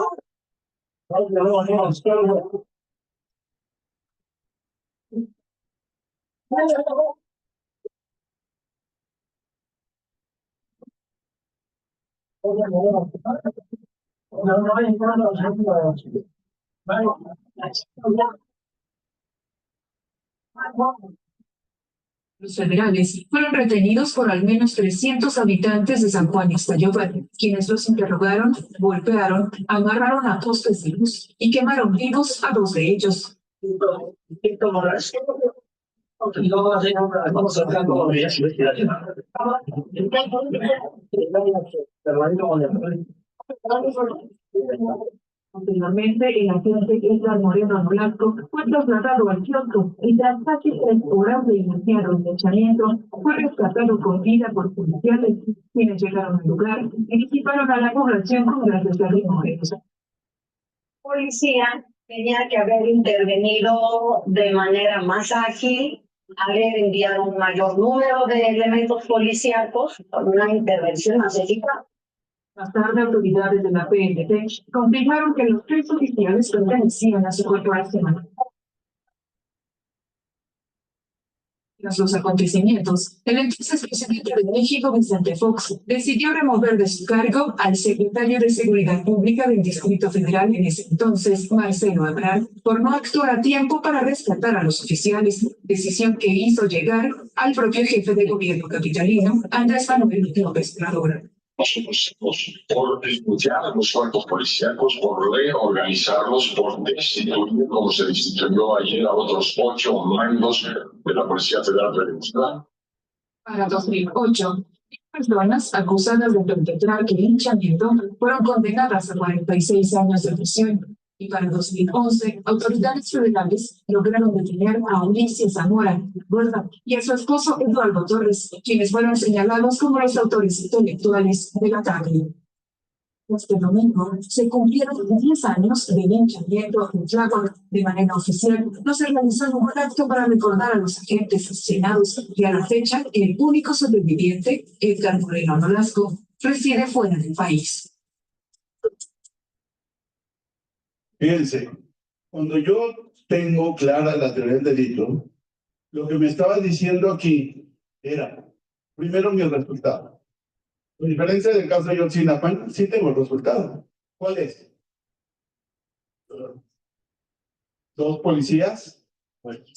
Los federales fueron retenidos por al menos 300 habitantes de San Juan Ixtayopan, quienes los interrogaron, golpearon, amarraron a postes de luz y quemaron vivos a 2 de ellos. Posteriormente, el agente Edgar Moreno Nolasco fue trasladado al kiosco y tras casi 3 horas de iniciar el linchamiento, fue rescatado con vida por policiales, quienes llegaron al lugar y disiparon a la población con gases lacrimógenos. Policía tenía que haber intervenido de manera más ágil, haber enviado un mayor número de elementos policíacos con una intervención más eficaz. Más tarde, autoridades de la PNP confirmaron que los 3 oficiales pertenecían a su corporación. Tras los acontecimientos, el entonces presidente de México, Vicente Fox, decidió remover de su cargo al secretario de Seguridad Pública del Distrito Federal en ese entonces, Marcelo Ebrard, por no actuar a tiempo para rescatar a los oficiales, decisión que hizo llegar al propio jefe de gobierno capitalino, Andrés Manuel López Obrador. Por denunciar a los cuerpos policíacos, por reorganizarlos, por destituir, como se destituyó ayer a otros 8 mandos de la Policía Federal Preventiva. Para 2008, personas acusadas de perpetrar el linchamiento fueron condenadas a 46 años de prisión. Y para 2011, autoridades federales lograron detener a Ulises Zamora Borda y a su esposo Eduardo Torres, quienes fueron señalados como los autores intelectuales del ataque. Este domingo se cumplieron 10 años de linchamiento en Tláhuac. De manera oficial, no se realizó ningún acto para recordar a los agentes asesinados y a la fecha, el único sobreviviente, Edgar Moreno Nolasco, reside fuera del país. Fíjense, cuando yo tengo clara la teoría del delito, lo que me estaba diciendo aquí era, primero, mi resultado. A diferencia del caso de Ayotzinapa, sí tengo el resultado. ¿Cuál es? 2 policías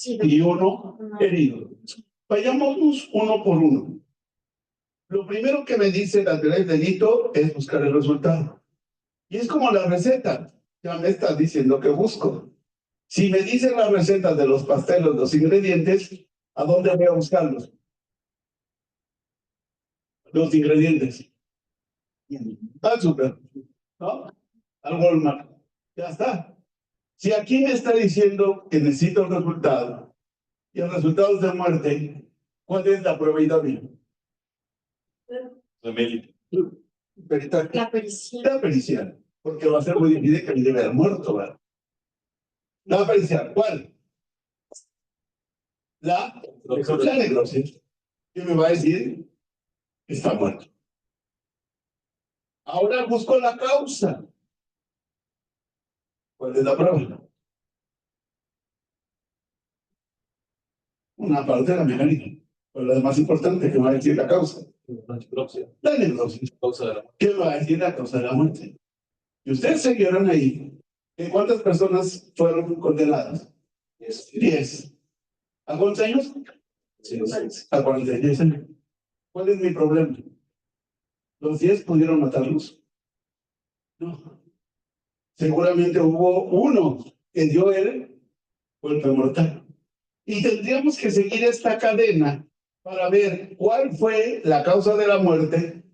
y 1 herido. Vayámonos uno por uno. Lo primero que me dice la teoría del delito es buscar el resultado. Y es como la receta. Ya me estás diciendo que busco. Si me dicen las recetas de los pasteles, los ingredientes, ¿a dónde voy a buscarlos? Los ingredientes. Al súper, ¿no? Al Walmart. Ya está. Si aquí me está diciendo que necesito el resultado, y el resultado es de muerte, ¿cuál es la prueba idónea? Peritaje. La pericial. La pericial, porque va a ser muy difícil que me lleve al muerto, ¿verdad? La pericial, ¿cuál? La necropsia. ¿Qué me va a decir? Está muerto. Ahora busco la causa. ¿Cuál es la prueba? Una parte de la mecánica. Pero lo más importante, que me va a decir la causa. La necropsia. ¿Qué me va a decir la causa de la muerte? Y ustedes se quedaron ahí. ¿En cuántas personas fueron condenadas? 10. ¿A cuántos años? A 46 años. ¿Cuál es mi problema? ¿Los 10 pudieron matarlos? No. Seguramente hubo uno que dio el golpe mortal. Y tendríamos que seguir esta cadena para ver cuál fue la causa de la muerte,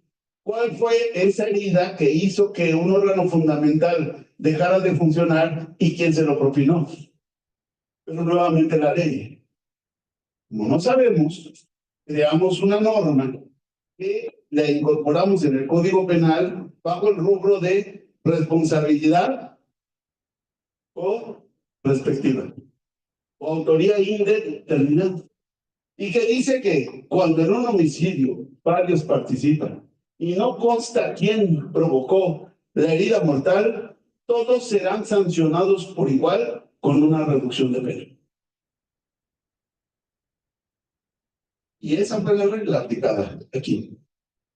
cuál fue esa herida que hizo que un órgano fundamental dejara de funcionar y quién se lo propinó. Pero nuevamente la ley. Como no sabemos, creamos una norma que la incorporamos en el Código Penal bajo el rubro de responsabilidad o respectiva, o autoría indeterminada, y que dice que cuando en un homicidio varios participan y no consta quién provocó la herida mortal, todos serán sancionados por igual con una reducción de pena. Y esa fue la regla aplicada aquí.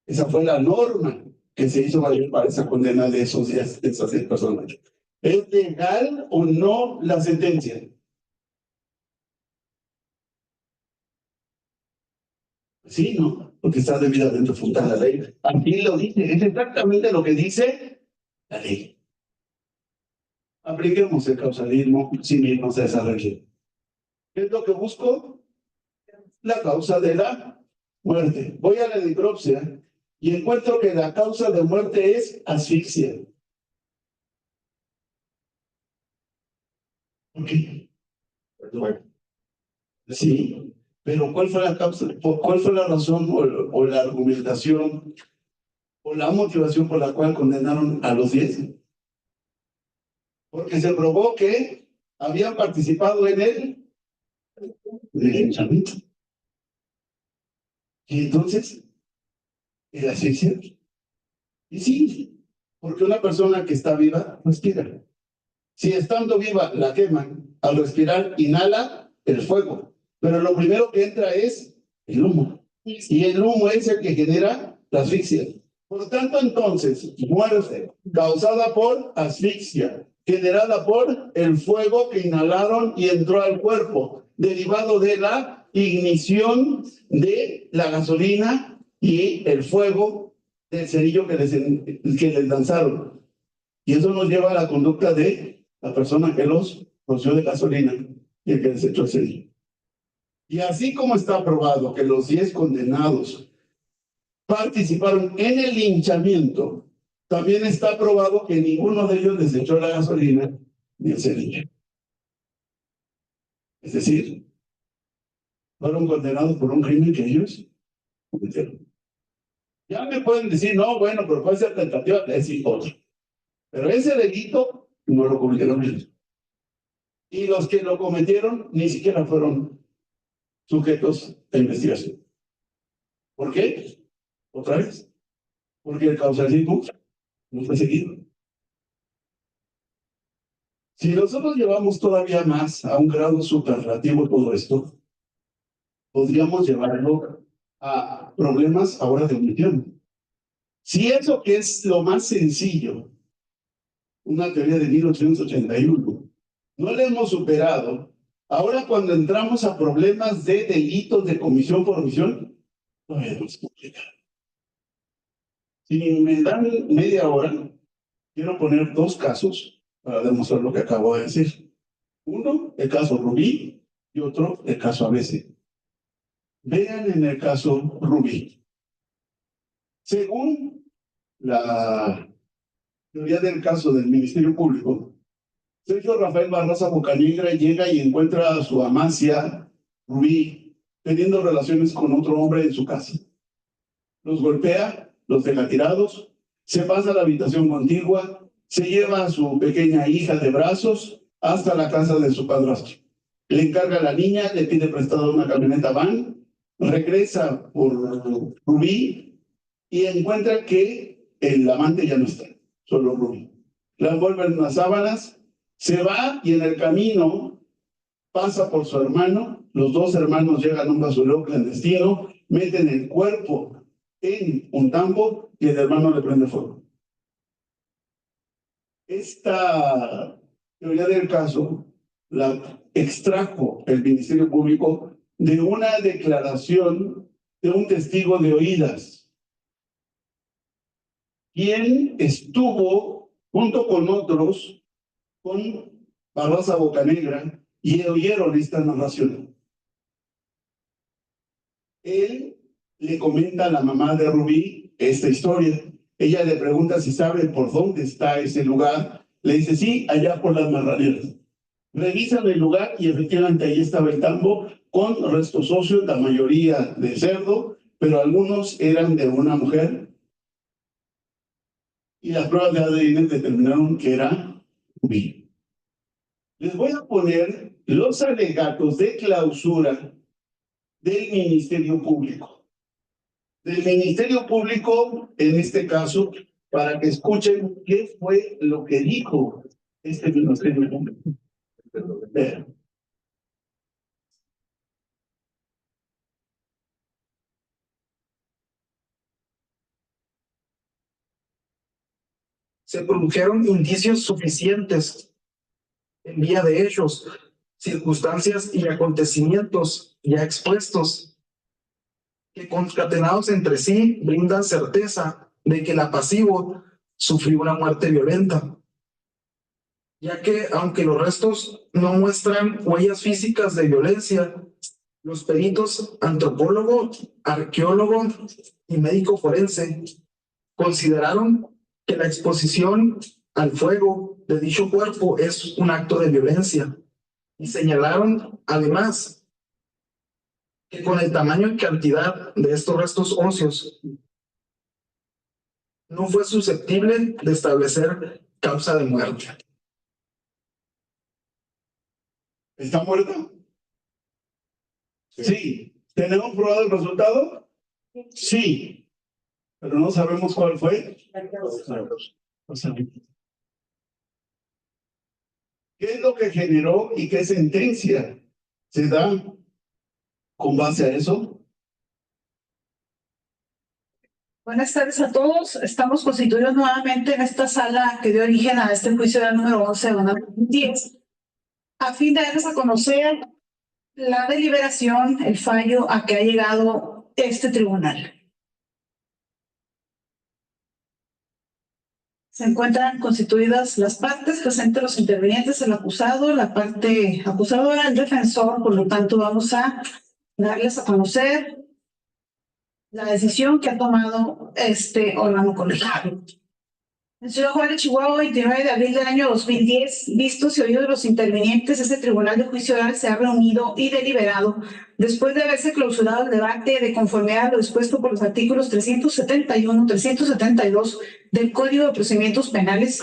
Esa fue la norma que se hizo valer para esa condena de esos días, de esas 10 personas. ¿Es legal o no la sentencia? Sí, ¿no? Porque está debidamente fundada la ley. Aquí lo dice, es exactamente lo que dice la ley. Apliquemos el causalismo sin irnos a esa regla. ¿Qué es lo que busco? La causa de la muerte. Voy a la necropsia y encuentro que la causa de muerte es asfixia. ¿Ok? Sí, pero ¿cuál fue la causa? ¿Cuál fue la razón o la argumentación o la motivación por la cual condenaron a los 10? Porque se probó que habían participado en el linchamiento. Y entonces, ¿el asfixia? Y sí, porque una persona que está viva respira. Si estando viva la queman, al respirar inhala el fuego, pero lo primero que entra es el humo. Y el humo es el que genera la asfixia. Por lo tanto, entonces, muerte causada por asfixia, generada por el fuego que inhalaron y entró al cuerpo, derivado de la ignición de la gasolina y el fuego del cerillo que les lanzaron. Y eso nos lleva a la conducta de la persona que los roció de gasolina y el que les echó el cerillo. Y así como está probado que los 10 condenados participaron en el linchamiento, también está probado que ninguno de ellos les echó la gasolina ni el cerillo. Es decir, fueron condenados por un crimen que ellos cometieron. Ya me pueden decir, no, bueno, pero puede ser tentativa de decir otro. Pero ese delito no lo cometieron ellos. Y los que lo cometieron ni siquiera fueron sujetos de investigación. ¿Por qué? Otra vez. Porque el causalismo no fue seguido. Si nosotros llevamos todavía más a un grado superlativo todo esto, podríamos llevarlo a problemas ahora de omisión. Si eso que es lo más sencillo, una teoría de 1881, no la hemos superado, ahora cuando entramos a problemas de delitos de comisión por omisión, todavía es más complicado. Si me dan media hora, quiero poner 2 casos para demostrar lo que acabo de decir. Uno, el caso Rubí, y otro, el caso ABC. Vean en el caso Rubí. Según la teoría del caso del Ministerio Público, Sergio Rafael Barraza Bocanegra llega y encuentra a su Amacia Rubí teniendo relaciones con otro hombre en su casa. Los golpea, los deja tirados, se pasa a la habitación contigua, se lleva a su pequeña hija de brazos hasta la casa de su padrastro. Le encarga a la niña, le pide prestada una camioneta van, regresa por Rubí y encuentra que el amante ya no está, solo Rubí. La envuelve en unas sábanas, se va y en el camino pasa por su hermano. Los dos hermanos llegan a un basurero clandestino, meten el cuerpo en un tambo y el hermano le prende fuego. Esta teoría del caso la extrajo el Ministerio Público de una declaración de un testigo de oídas, quien estuvo junto con otros con Barraza Bocanegra y oyeron esta narración. Él le comenta a la mamá de Rubí esta historia. Ella le pregunta si sabe por dónde está ese lugar. Le dice, sí, allá por las marraneras. Revisan el lugar y efectivamente ahí estaba el tambo con restos óseos, la mayoría de cerdo, pero algunos eran de una mujer. Y las pruebas de ADN determinaron que era Rubí. Les voy a poner los alegatos de clausura del Ministerio Público. Del Ministerio Público, en este caso, para que escuchen qué fue lo que dijo este Ministerio Público. Se produjeron indicios suficientes en vía de hechos, circunstancias y acontecimientos ya expuestos, que concatenados entre sí brindan certeza de que el apasivo sufrió una muerte violenta, ya que aunque los restos no muestran huellas físicas de violencia, los peritos antropólogo, arqueólogo y médico forense consideraron que la exposición al fuego de dicho cuerpo es un acto de violencia y señalaron además que con el tamaño y cantidad de estos restos óseos no fue susceptible de establecer causa de muerte. ¿Está muerta? Sí. ¿Tenemos probado el resultado? Sí. Pero no sabemos cuál fue. No sabemos. ¿Qué es lo que generó y qué sentencia se da con base a eso? Buenas tardes a todos. Estamos constituidos nuevamente en esta sala que dio origen a este juicio del número 11 de 2010, a fin de darles a conocer la deliberación, el fallo a que ha llegado este tribunal. Se encuentran constituidas las partes, presentes los intervinientes, el acusado, la parte acusadora, el defensor. Por lo tanto, vamos a darles a conocer la decisión que ha tomado este órgano colegiado. En Ciudad Juárez, Chihuahua, 29 de abril del año 2010, vistos y oídos los intervinientes, este tribunal de juicio oral se ha reunido y deliberado después de haberse clausurado el debate de conformidad a lo dispuesto por los artículos 371, 372 del Código de Procedimientos Penales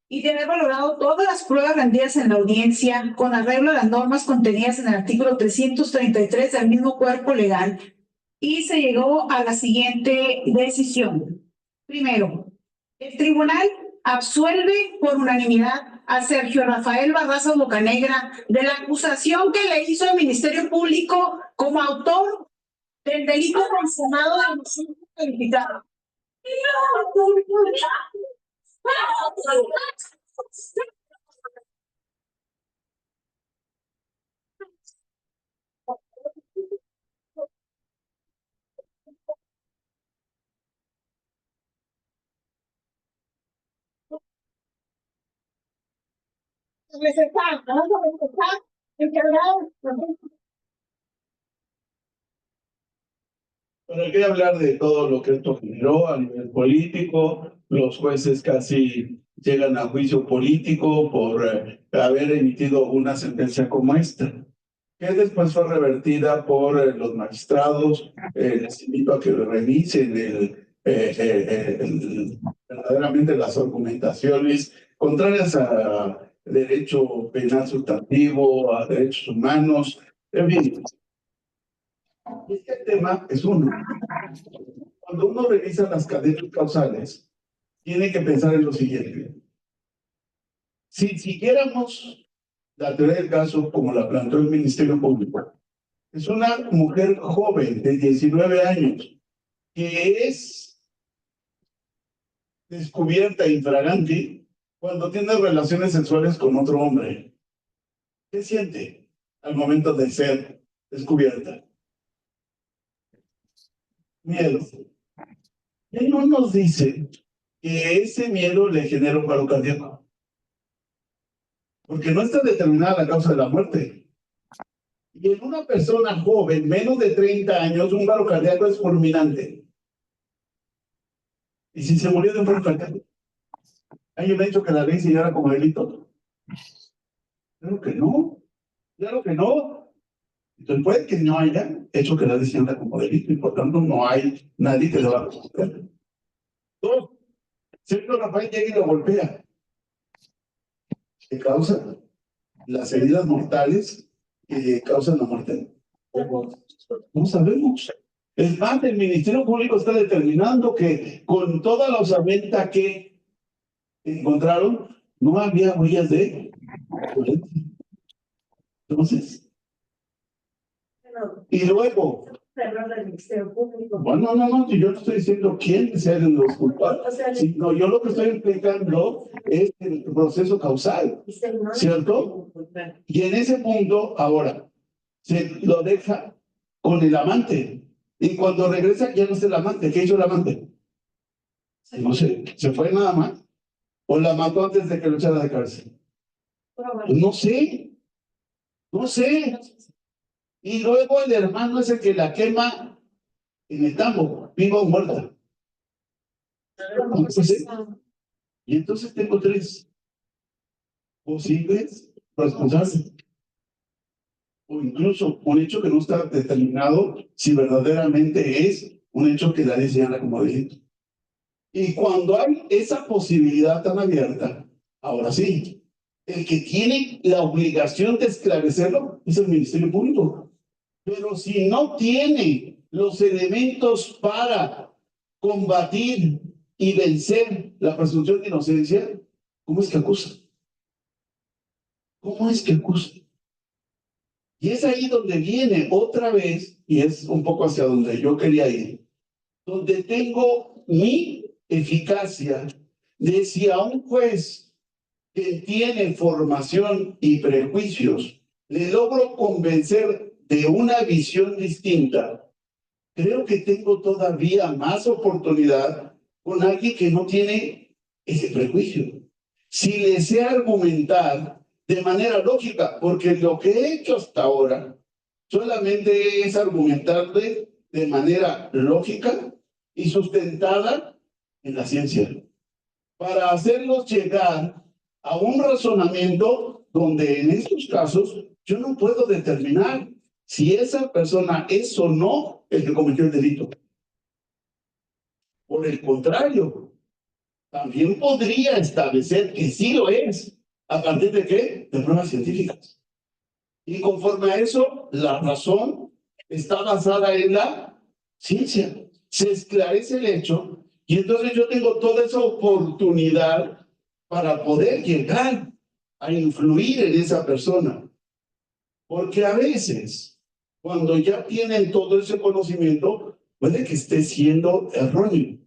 y de haber valorado todas las pruebas rendidas en la audiencia con arreglo a las normas contenidas en el artículo 333 del mismo cuerpo legal, y se llegó a la siguiente decisión. Primero, el tribunal absuelve por unanimidad a Sergio Rafael Barraza Bocanegra de la acusación que le hizo el Ministerio Público como autor del delito consumado de homicidio calificado. ¿Para qué hablar de todo lo que esto generó a nivel político? Los jueces casi llegan a juicio político por haber emitido una sentencia como esta, que después fue revertida por los magistrados. Les invito a que revisen verdaderamente las argumentaciones contrarias a derecho penal sustantivo, a derechos humanos, en fin. Este tema es uno. Cuando uno revisa las cadenas causales, tiene que pensar en lo siguiente. Si siguiéramos la teoría del caso como la planteó el Ministerio Público, es una mujer joven de 19 años que es descubierta infragante cuando tiene relaciones sexuales con otro hombre. ¿Qué siente al momento de ser descubierta? Miedo. Él no nos dice que ese miedo le genera un paro cardíaco, porque no está determinada la causa de la muerte. Y en una persona joven, menos de 30 años, un paro cardíaco es fulminante. ¿Y si se murió de un paro cardíaco? ¿Hay un hecho que la ley señala como delito? Claro que no. Claro que no. Entonces puede que no haya hecho que la ley señala como delito y por tanto no hay nadie que lo va a responder. Dos, Sergio Rafael llega y lo golpea. ¿Qué causa? Las heridas mortales que causan la muerte. No sabemos. Es más, el Ministerio Público está determinando que con toda la osamenta que encontraron, no había huellas de violencia. Entonces, y luego, bueno, no, yo no estoy diciendo quién sean los culpables, sino yo lo que estoy explicando es el proceso causal, ¿cierto? Y en ese punto, ahora, se lo deja con el amante, y cuando regresa ya no es el amante. ¿Qué hizo el amante? No sé, ¿se fue nada más? ¿O la mató antes de que lo echara de cárcel? Pues no sé, no sé. Y luego el hermano es el que la quema en el tambo, viva o muerta. Entonces, y entonces tengo tres posibles responsables. O incluso un hecho que no está determinado si verdaderamente es un hecho que la ley señala como delito. Y cuando hay esa posibilidad tan abierta, ahora sí, el que tiene la obligación de esclarecerlo es el Ministerio Público. Pero si no tiene los elementos para combatir y vencer la presunción de inocencia, ¿cómo es que acusa? ¿Cómo es que acusa? Y es ahí donde viene otra vez, y es un poco hacia donde yo quería ir, donde tengo mi eficacia de si a un juez que tiene formación y prejuicios le logro convencer de una visión distinta, creo que tengo todavía más oportunidad con alguien que no tiene ese prejuicio. Si le sé argumentar de manera lógica, porque lo que he hecho hasta ahora solamente es argumentarle de manera lógica y sustentada en la ciencia, para hacerlos llegar a un razonamiento donde en estos casos yo no puedo determinar si esa persona es o no el que cometió el delito. Por el contrario, también podría establecer que sí lo es. ¿A partir de qué? De pruebas científicas. Y conforme a eso, la razón está basada en la ciencia. Se esclarece el hecho y entonces yo tengo toda esa oportunidad para poder llegar a influir en esa persona. Porque a veces, cuando ya tienen todo ese conocimiento, puede que esté siendo erróneo.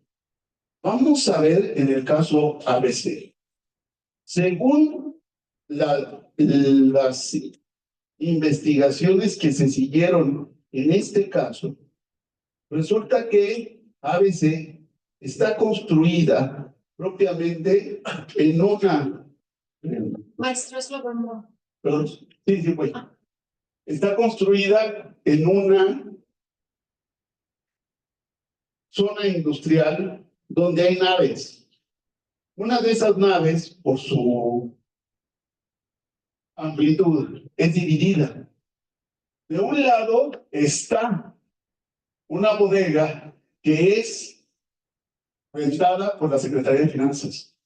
Vamos a ver en el caso ABC. Según las investigaciones que se siguieron en este caso, resulta que ABC está construida propiamente en una Maestro, es lo bueno. Perdón, sí, pues. Está construida en una zona industrial donde hay naves. Una de esas naves, por su amplitud, es dividida. De un lado está una bodega que es rentada por la Secretaría de Finanzas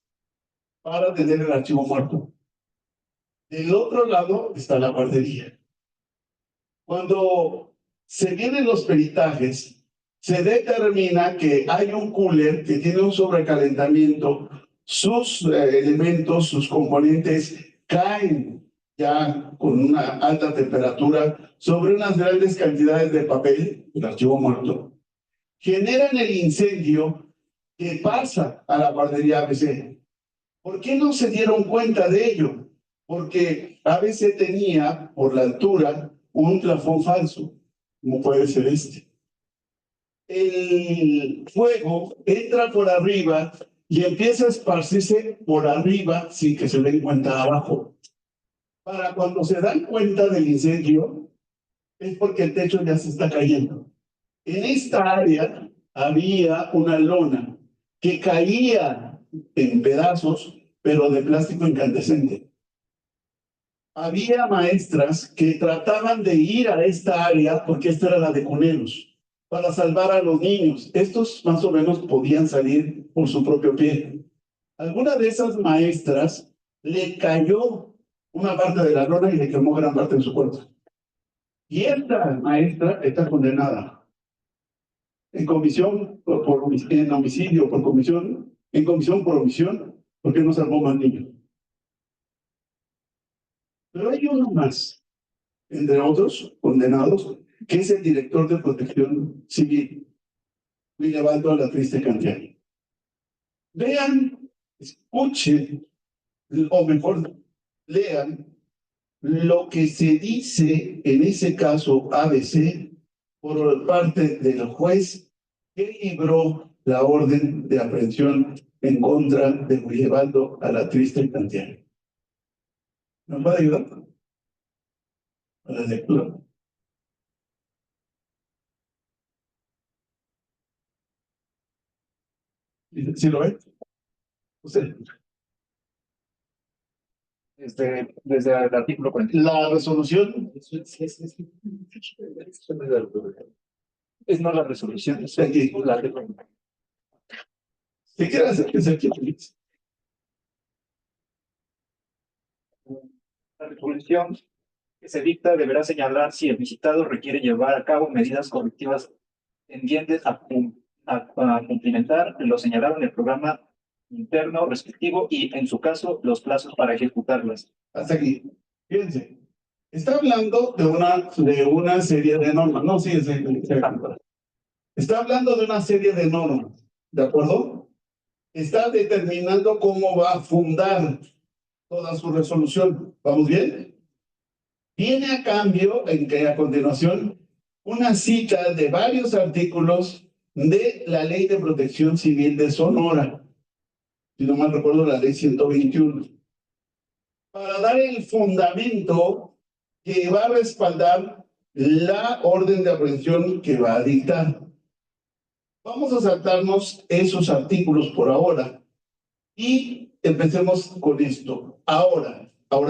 para tener el archivo muerto. Del otro lado está la guardería. Cuando se vienen los peritajes, se determina que hay un cooler que tiene un sobrecalentamiento, sus elementos, sus componentes caen ya con una alta temperatura sobre unas grandes cantidades de papel, el archivo muerto, generan el incendio que pasa a la guardería ABC. ¿Por qué no se dieron cuenta de ello? Porque ABC tenía, por la altura, un plafón falso, como puede ser este. El fuego entra por arriba y empieza a esparcirse por arriba sin que se den cuenta abajo. Para cuando se dan cuenta del incendio, es porque el techo ya se está cayendo. En esta área había una lona que caía en pedazos, pero de plástico incandescente. Había maestras que trataban de ir a esta área, porque esta era la de cuneros, para salvar a los niños. Estos más o menos podían salir por su propio pie. Alguna de esas maestras le cayó una parte de la lona y le quemó gran parte de su cuerpo. Y esta maestra está condenada en comisión en homicidio por comisión, en comisión por omisión, porque no salvó más niños. Pero hay uno más, entre otros condenados, que es el director de Protección Civil, Guillermo a la Triste Cantiani. Vean, escuchen, o mejor, lean lo que se dice en ese caso ABC por parte del juez que libró la orden de aprehensión en contra de Guillermo a la Triste Cantiani. ¿Me puede ayudar? A la lectura. ¿Sí lo ve? ¿Usted? Desde el artículo 40. La resolución. Es no la resolución, es Aquí. la ¿Qué quiere hacer? ¿Qué se quiere? La resolución que se dicta deberá señalar si el visitado requiere llevar a cabo medidas correctivas tendientes a cumplimentar lo señalado en el programa interno respectivo y, en su caso, los plazos para ejecutarlas. Hasta aquí. Fíjense. Está hablando de una serie de normas. No, sí, está hablando de una serie de normas. ¿De acuerdo? Está determinando cómo va a fundar toda su resolución. ¿Vamos bien? Viene a cambio, en que a continuación, una cita de varios artículos de la Ley de Protección Civil de Sonora. Si no mal recuerdo, la Ley 121. Para dar el fundamento que va a respaldar la orden de aprehensión que va a dictar. Vamos a saltarnos esos artículos por ahora y empecemos con esto. Ahora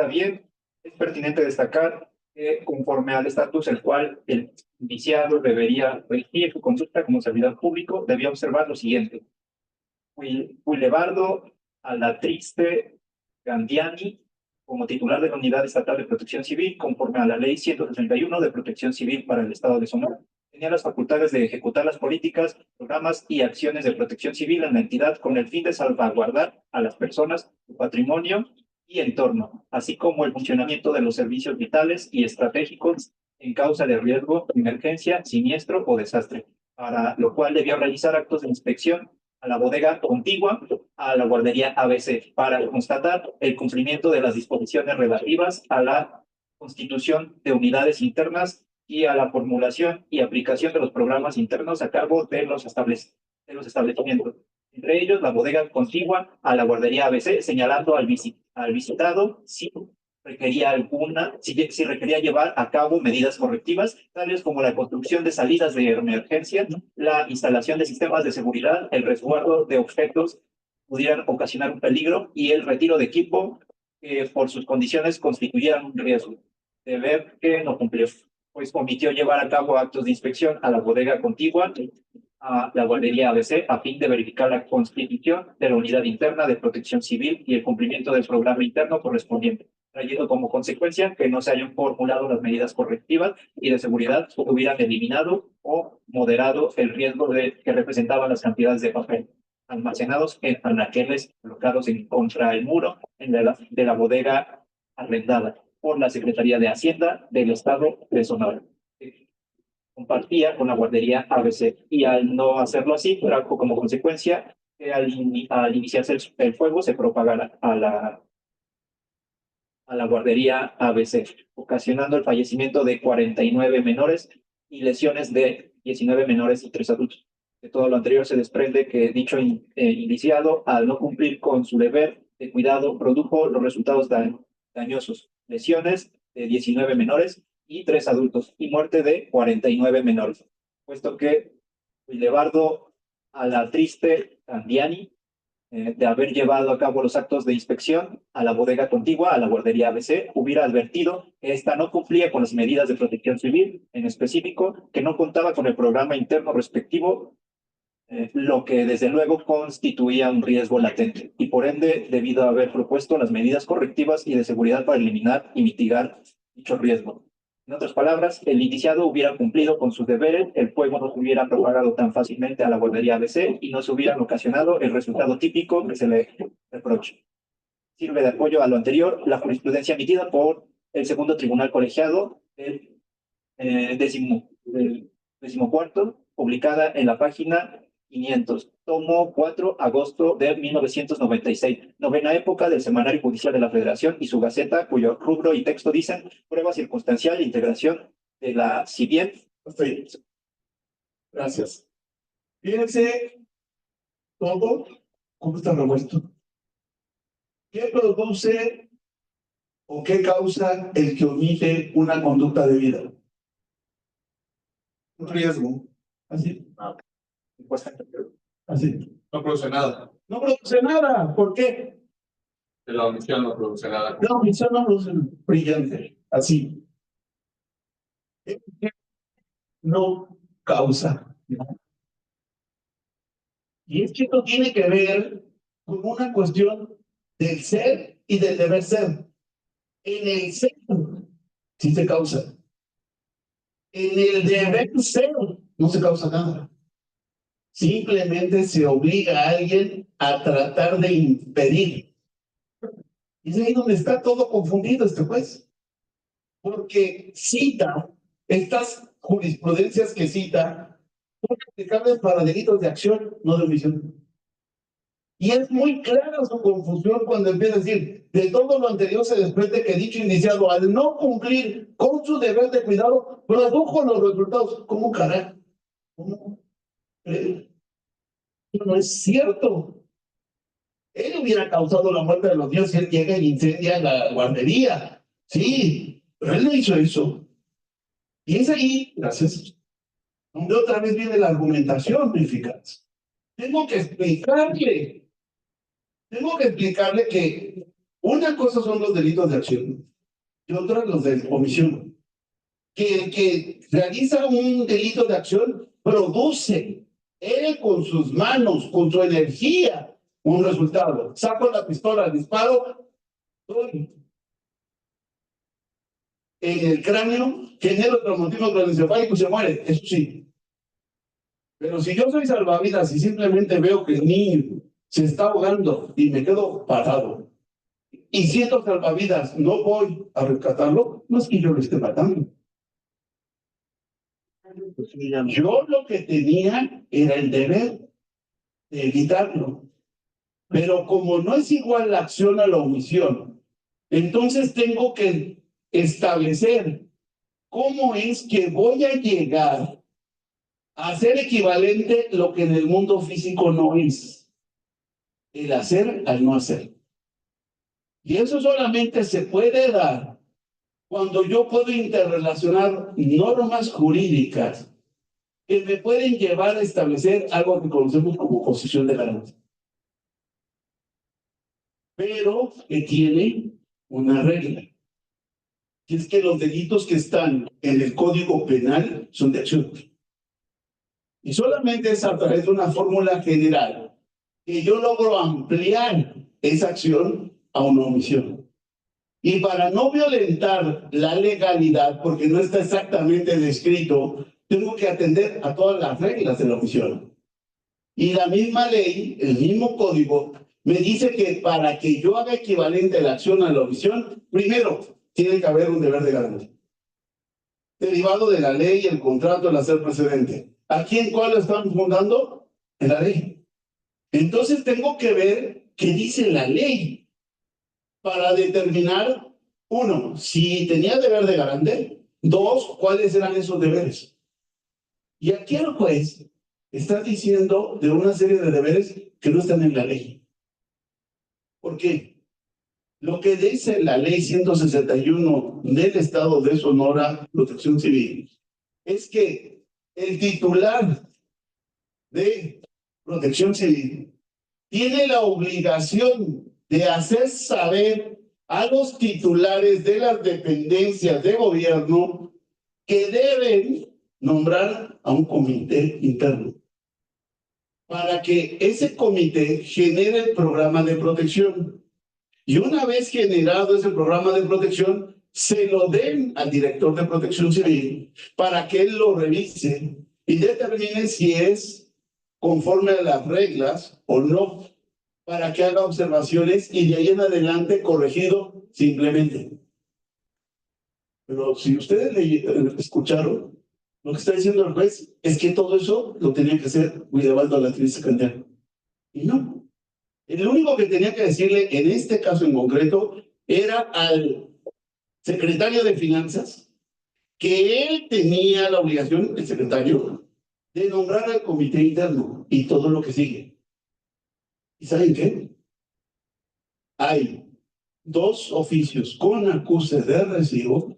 bien, es pertinente destacar que, conforme al estatus el cual el indiciado debería regir su conducta como servidor público, debía observar lo siguiente. Guillermo a la Triste Cantiani, como titular de la Unidad Estatal de Protección Civil, conforme a la Ley 161 de Protección Civil para el Estado de Sonora, tenía las facultades de ejecutar las políticas, programas y acciones de protección civil en la entidad con el fin de salvaguardar a las personas, su patrimonio y entorno, así como el funcionamiento de los servicios vitales y estratégicos en causa de riesgo, emergencia, siniestro o desastre, para lo cual debía realizar actos de inspección a la bodega contigua a la guardería ABC para constatar el cumplimiento de las disposiciones relativas a la constitución de unidades internas y a la formulación y aplicación de los programas internos a cargo de los establecimientos. entre ellos la bodega contigua a la guardería ABC, señalando al visitado si requería llevar a cabo medidas correctivas, tales como la construcción de salidas de emergencia, la instalación de sistemas de seguridad, el resguardo de objetos pudieran ocasionar un peligro y el retiro de equipo que por sus condiciones constituyeran un riesgo. Deber que no cumplió, pues omitió llevar a cabo actos de inspección a la bodega contigua a la guardería ABC a fin de verificar la constitución de la unidad interna de protección civil y el cumplimiento del programa interno correspondiente, trayendo como consecuencia que no se hayan formulado las medidas correctivas y de seguridad que hubieran eliminado o moderado el riesgo que representaban las cantidades de papel almacenados en anaqueles colocados contra el muro de la bodega arrendada por la Secretaría de Hacienda del Estado de Sonora. Compartía con la guardería ABC y al no hacerlo así, trajo como consecuencia que al iniciarse el fuego se propagara a la guardería ABC, ocasionando el fallecimiento de 49 menores y lesiones de 19 menores y 3 adultos. De todo lo anterior se desprende que dicho indiciado, al no cumplir con su deber de cuidado, produjo los resultados dañosos, lesiones de 19 menores y 3 adultos, y muerte de 49 menores, puesto que llevado a la triste Candiani de haber llevado a cabo los actos de inspección a la bodega contigua, a la guardería ABC, hubiera advertido que ésta no cumplía con las medidas de protección civil, en específico, que no contaba con el programa interno respectivo, lo que desde luego constituía un riesgo latente, y por ende, debido a haber propuesto las medidas correctivas y de seguridad para eliminar y mitigar dicho riesgo. En otras palabras, el indiciado hubiera cumplido con sus deberes, el fuego no se hubiera propagado tan fácilmente a la guardería ABC y no se hubieran ocasionado el resultado típico que se le reprocha. Sirve de apoyo a lo anterior la jurisprudencia emitida por el segundo tribunal colegiado del 14º, publicada en la página 500, tomo 4, agosto de 1996, novena época del Semanario Judicial de la Federación y su Gaceta, cuyo rubro y texto dicen prueba circunstancial e integración de la CIVIEN. Gracias. Fíjense todo cómo está revuelto. ¿Qué produce o qué causa el que omite una conducta debida? Un riesgo. Así. Así. No produce nada. No produce nada. ¿Por qué? La omisión no produce nada. La omisión no produce nada. Brillante. Así. No causa. Y es que esto tiene que ver con una cuestión del ser y del deber ser. En el ser sí se causa. En el deber ser no se causa nada. Simplemente se obliga a alguien a tratar de impedir. Y es ahí donde está todo confundido este juez. Porque cita estas jurisprudencias que cita, son aplicables para delitos de acción, no de omisión. Y es muy clara su confusión cuando empieza a decir, de todo lo anterior se desprende que dicho indiciado, al no cumplir con su deber de cuidado, produjo los resultados. ¿Cómo carajo? ¿Cómo? No es cierto. Él hubiera causado la muerte de los niños si él llega y incendia la guardería. Sí, pero él no hizo eso. Y es ahí, gracias, donde otra vez viene la argumentación eficaz. Tengo que explicarle que una cosa son los delitos de acción y otra los de omisión. Que el que realiza un delito de acción produce él con sus manos, con su energía, un resultado. Saco la pistola, disparo, doy en el cráneo, genero traumatismo craneoencefálico y se muere. Eso sí. Pero si yo soy salvavidas y simplemente veo que el niño se está ahogando y me quedo parado y siento salvavidas, no voy a rescatarlo, no es que yo lo esté matando. Yo lo que tenía era el deber de evitarlo. Pero como no es igual la acción a la omisión, entonces tengo que establecer cómo es que voy a llegar a ser equivalente lo que en el mundo físico no es. el hacer al no hacer. Y eso solamente se puede dar cuando yo puedo interrelacionar normas jurídicas que me pueden llevar a establecer algo que conocemos como posición de garantía, pero que tiene una regla, que es que los delitos que están en el Código Penal son de acción. Y solamente es a través de una fórmula general que yo logro ampliar esa acción a una omisión. Y para no violentar la legalidad, porque no está exactamente descrito, tengo que atender a todas las reglas de la omisión. Y la misma ley, el mismo código, me dice que para que yo haga equivalente la acción a la omisión, primero, tiene que haber un deber de garantía, derivado de la ley, el contrato, el hacer precedente. ¿Aquí en cuál lo están fundando? En la ley. Entonces tengo que ver qué dice la ley para determinar, uno, si tenía deber de garantía, dos, cuáles eran esos deberes. Y aquí el juez está diciendo de una serie de deberes que no están en la ley. ¿Por qué? Lo que dice la ley 161 del Estado de Sonora, Protección Civil, es que el titular de Protección Civil tiene la obligación de hacer saber a los titulares de las dependencias de gobierno que deben nombrar a un comité interno para que ese comité genere el programa de protección. Y una vez generado ese programa de protección, se lo den al director de Protección Civil para que él lo revise y determine si es conforme a las reglas o no, para que haga observaciones y de ahí en adelante corregido simplemente. Pero si ustedes escucharon, lo que está diciendo el juez es que todo eso lo tenía que hacer Guidabaldo Alatriste Candiani. Y no. El único que tenía que decirle en este caso en concreto era al secretario de Finanzas que él tenía la obligación, el secretario, de nombrar al comité interno y todo lo que sigue. ¿Y saben qué? Hay 2 oficios con acuse de recibo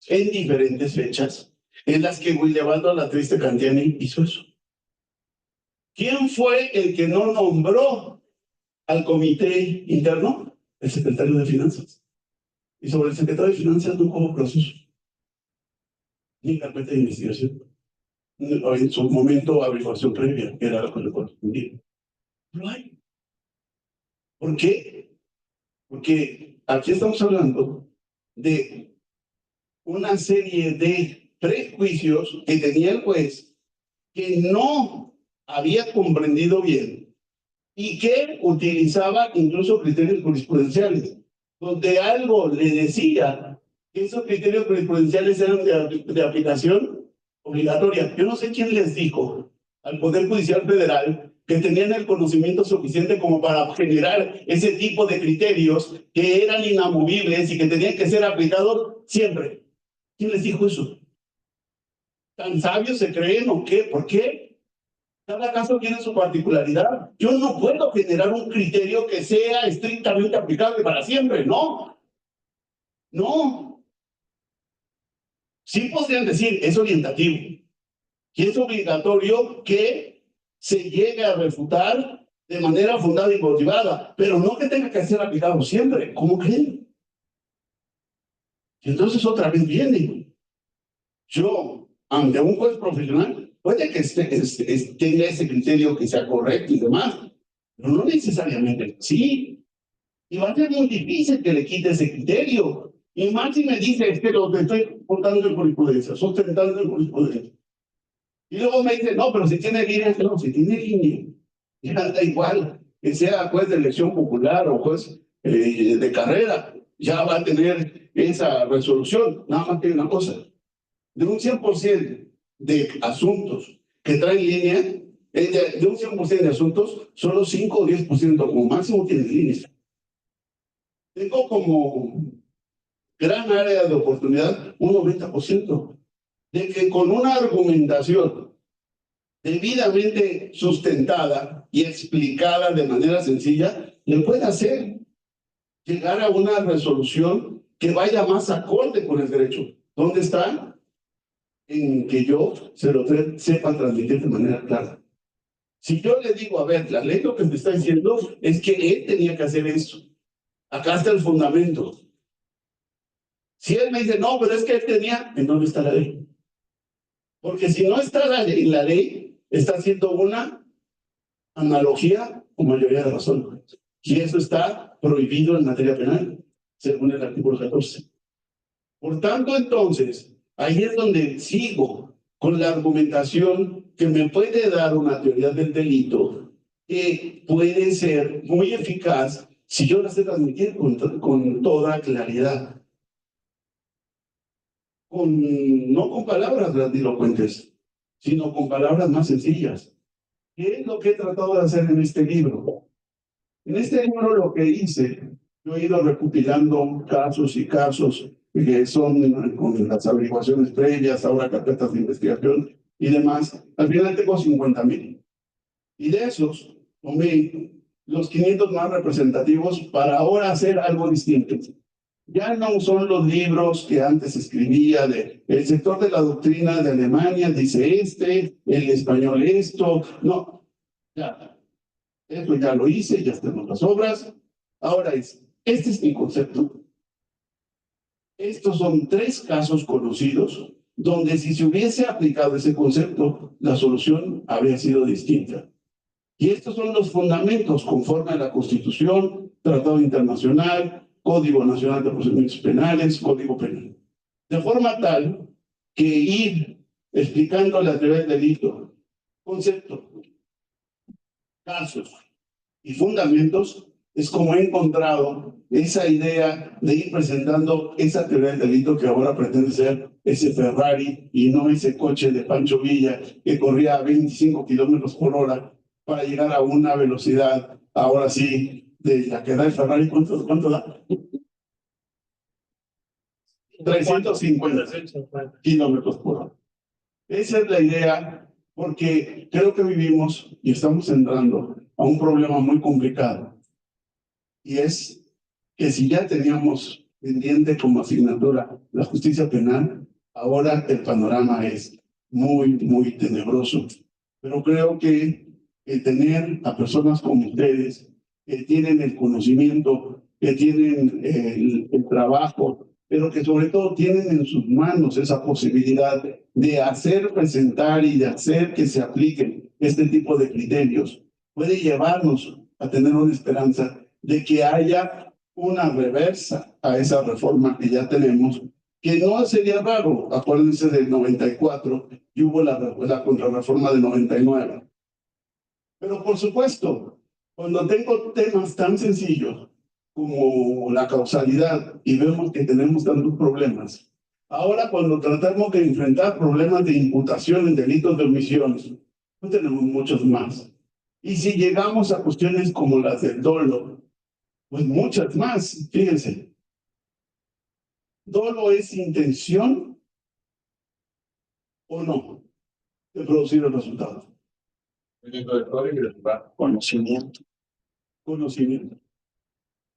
en diferentes fechas en las que Guidabaldo Alatriste Candiani hizo eso. ¿Quién fue el que no nombró al comité interno? El secretario de Finanzas. Y sobre el secretario de Finanzas no hubo proceso, ni carpeta de investigación. En su momento, averiguación previa, que era lo que le correspondía. No hay. ¿Por qué? Porque aquí estamos hablando de una serie de prejuicios que tenía el juez que no había comprendido bien y que utilizaba incluso criterios jurisprudenciales, donde algo le decía que esos criterios jurisprudenciales eran de aplicación obligatoria. Yo no sé quién les dijo al Poder Judicial Federal que tenían el conocimiento suficiente como para generar ese tipo de criterios que eran inamovibles y que tenían que ser aplicados siempre. ¿Quién les dijo eso? ¿Tan sabios se creen o qué? ¿Por qué? Cada caso tiene su particularidad. Yo no puedo generar un criterio que sea estrictamente aplicable para siempre. No. No. Sí podrían decir, es orientativo. Y es obligatorio que se llegue a refutar de manera fundada y motivada, pero no que tenga que ser aplicado siempre. ¿Cómo creen? Y entonces otra vez viene. Yo, ante un juez profesional, puede que tenga ese criterio que sea correcto y demás, pero no necesariamente sí. Y va a ser muy difícil que le quite ese criterio. Y más si me dice, lo que estoy contando en jurisprudencia, sustentando en jurisprudencia. Y luego me dice, no, pero si tiene línea, no, si tiene línea. Ya da igual que sea juez de elección popular o juez de carrera, ya va a tener esa resolución. Nada más que una cosa. De un 100% de asuntos que traen línea, de un 100% de asuntos, solo 5 o 10% como máximo tienen línea. Tengo como gran área de oportunidad un 90% de que con una argumentación debidamente sustentada y explicada de manera sencilla, le puede hacer llegar a una resolución que vaya más acorde con el derecho. ¿Dónde está? En que yo se lo sepa transmitir de manera clara. Si yo le digo, a ver, la ley lo que me está diciendo es que él tenía que hacer eso. Acá está el fundamento. Si él me dice, no, pero es que él tenía, ¿en dónde está la ley? Porque si no está la ley, está haciendo una analogía con mayoría de razón. Y eso está prohibido en materia penal, según el artículo 14. Por tanto, entonces, ahí es donde sigo con la argumentación que me puede dar una teoría del delito que puede ser muy eficaz si yo la sé transmitir con toda claridad. No con palabras grandilocuentes, sino con palabras más sencillas. ¿Qué es lo que he tratado de hacer en este libro? En este libro lo que hice, yo he ido recopilando casos y casos que son con las averiguaciones previas, ahora carpetas de investigación y demás. Al final tengo 50,000. Y de esos, tomé los 500 más representativos para ahora hacer algo distinto. Ya no son los libros que antes escribía de el sector de la doctrina de Alemania dice el español esto. No, ya. Esto ya lo hice, ya están las obras. Ahora este es mi concepto. Estos son 3 casos conocidos donde si se hubiese aplicado ese concepto, la solución habría sido distinta. Y estos son los fundamentos conforme a la Constitución, Tratado Internacional, Código Nacional de Procedimientos Penales, Código Penal. De forma tal que ir explicando la teoría del delito, concepto, casos y fundamentos, es como he encontrado esa idea de ir presentando esa teoría del delito que ahora pretende ser ese Ferrari y no ese coche de Pancho Villa que corría a 25 kilómetros por hora para llegar a una velocidad, ahora sí, de la que da el Ferrari. ¿Cuánto da? 350 kilómetros por hora. Esa es la idea, porque creo que vivimos y estamos entrando a un problema muy complicado. Y es que si ya teníamos pendiente como asignatura la justicia penal, ahora el panorama es muy, muy tenebroso. Pero creo que tener a personas como ustedes, que tienen el conocimiento, que tienen el trabajo, pero que sobre todo tienen en sus manos esa posibilidad de hacer presentar y de hacer que se apliquen este tipo de criterios, puede llevarnos a tener una esperanza de que haya una reversa a esa reforma que ya tenemos, que no sería raro. Acuérdense del 94 y hubo la contrarreforma del 99. Pero por supuesto, cuando tengo temas tan sencillos como la causalidad y vemos que tenemos tantos problemas, ahora cuando tratamos de enfrentar problemas de imputación en delitos de omisión, pues tenemos muchos más. Y si llegamos a cuestiones como las del dolo, pues muchas más. Fíjense, dolo es intención o no de producir el resultado. Conocimiento. Conocimiento.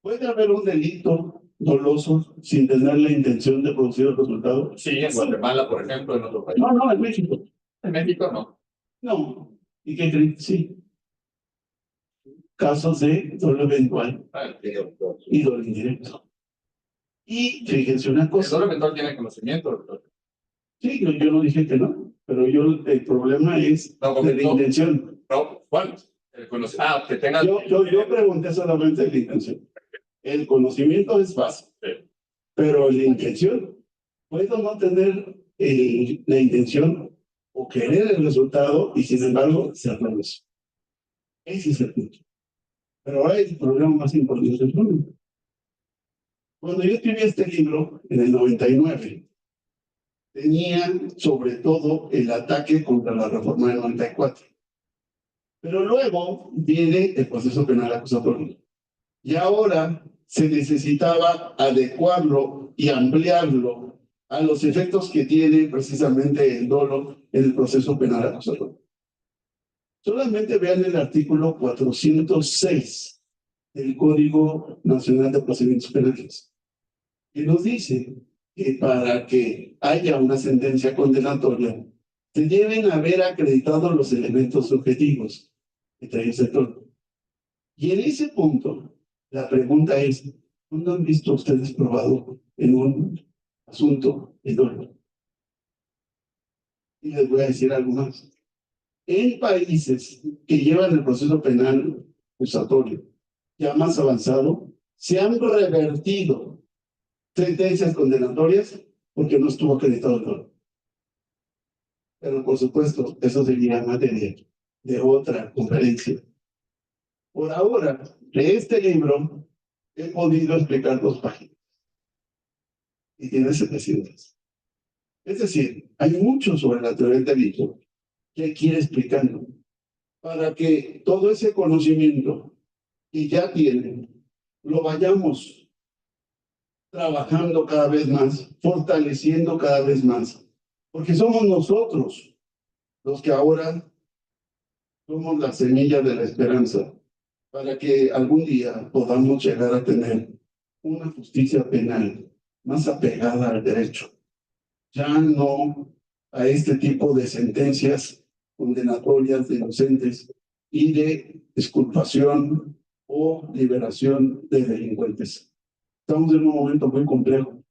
¿Puede haber un delito doloso sin tener la intención de producir el resultado? Sí, en Guatemala, por ejemplo, en otro país. No, en México. En México no. No. ¿Y qué creen? Sí. Casos de dolo eventual y dolo indirecto. Y fíjense una cosa. El dolo eventual tiene conocimiento, doctor. Sí, yo no dije que no, pero el problema es de la intención. No, ¿cuál? Que tenga... Yo pregunté solamente de la intención. El conocimiento es básico, pero la intención, puedo no tener la intención o querer el resultado y sin embargo se aprovecha. Ese es el punto. Pero ahora el problema más importante es el problema. Cuando yo escribí este libro en el 99, tenía sobre todo el ataque contra la reforma del 94. Pero luego viene el proceso penal acusatorio. Y ahora se necesitaba adecuarlo y ampliarlo a los efectos que tiene precisamente el dolo en el proceso penal acusatorio. Solamente vean el artículo 406 del Código Nacional de Procedimientos Penales, que nos dice que para que haya una sentencia condenatoria, se deben haber acreditado los elementos objetivos, entre ellos el dolo. Y en ese punto, la pregunta es, ¿cuándo han visto ustedes probado en un asunto el dolo? Y les voy a decir algo más. En países que llevan el proceso penal acusatorio ya más avanzado, se han revertido sentencias condenatorias porque no estuvo acreditado el dolo. Pero por supuesto, eso sería materia de otra conferencia. Por ahora, de este libro, he podido explicar 2 páginas. Y tiene 700. Es decir, hay mucho sobre la teoría del delito que hay que ir explicando para que todo ese conocimiento que ya tienen lo vayamos trabajando cada vez más, fortaleciendo cada vez más, porque somos nosotros los que ahora somos la semilla de la esperanza para que algún día podamos llegar a tener una justicia penal más apegada al derecho, ya no a este tipo de sentencias condenatorias de inocentes y de exculpación o liberación de delincuentes. Estamos en un momento muy complejo,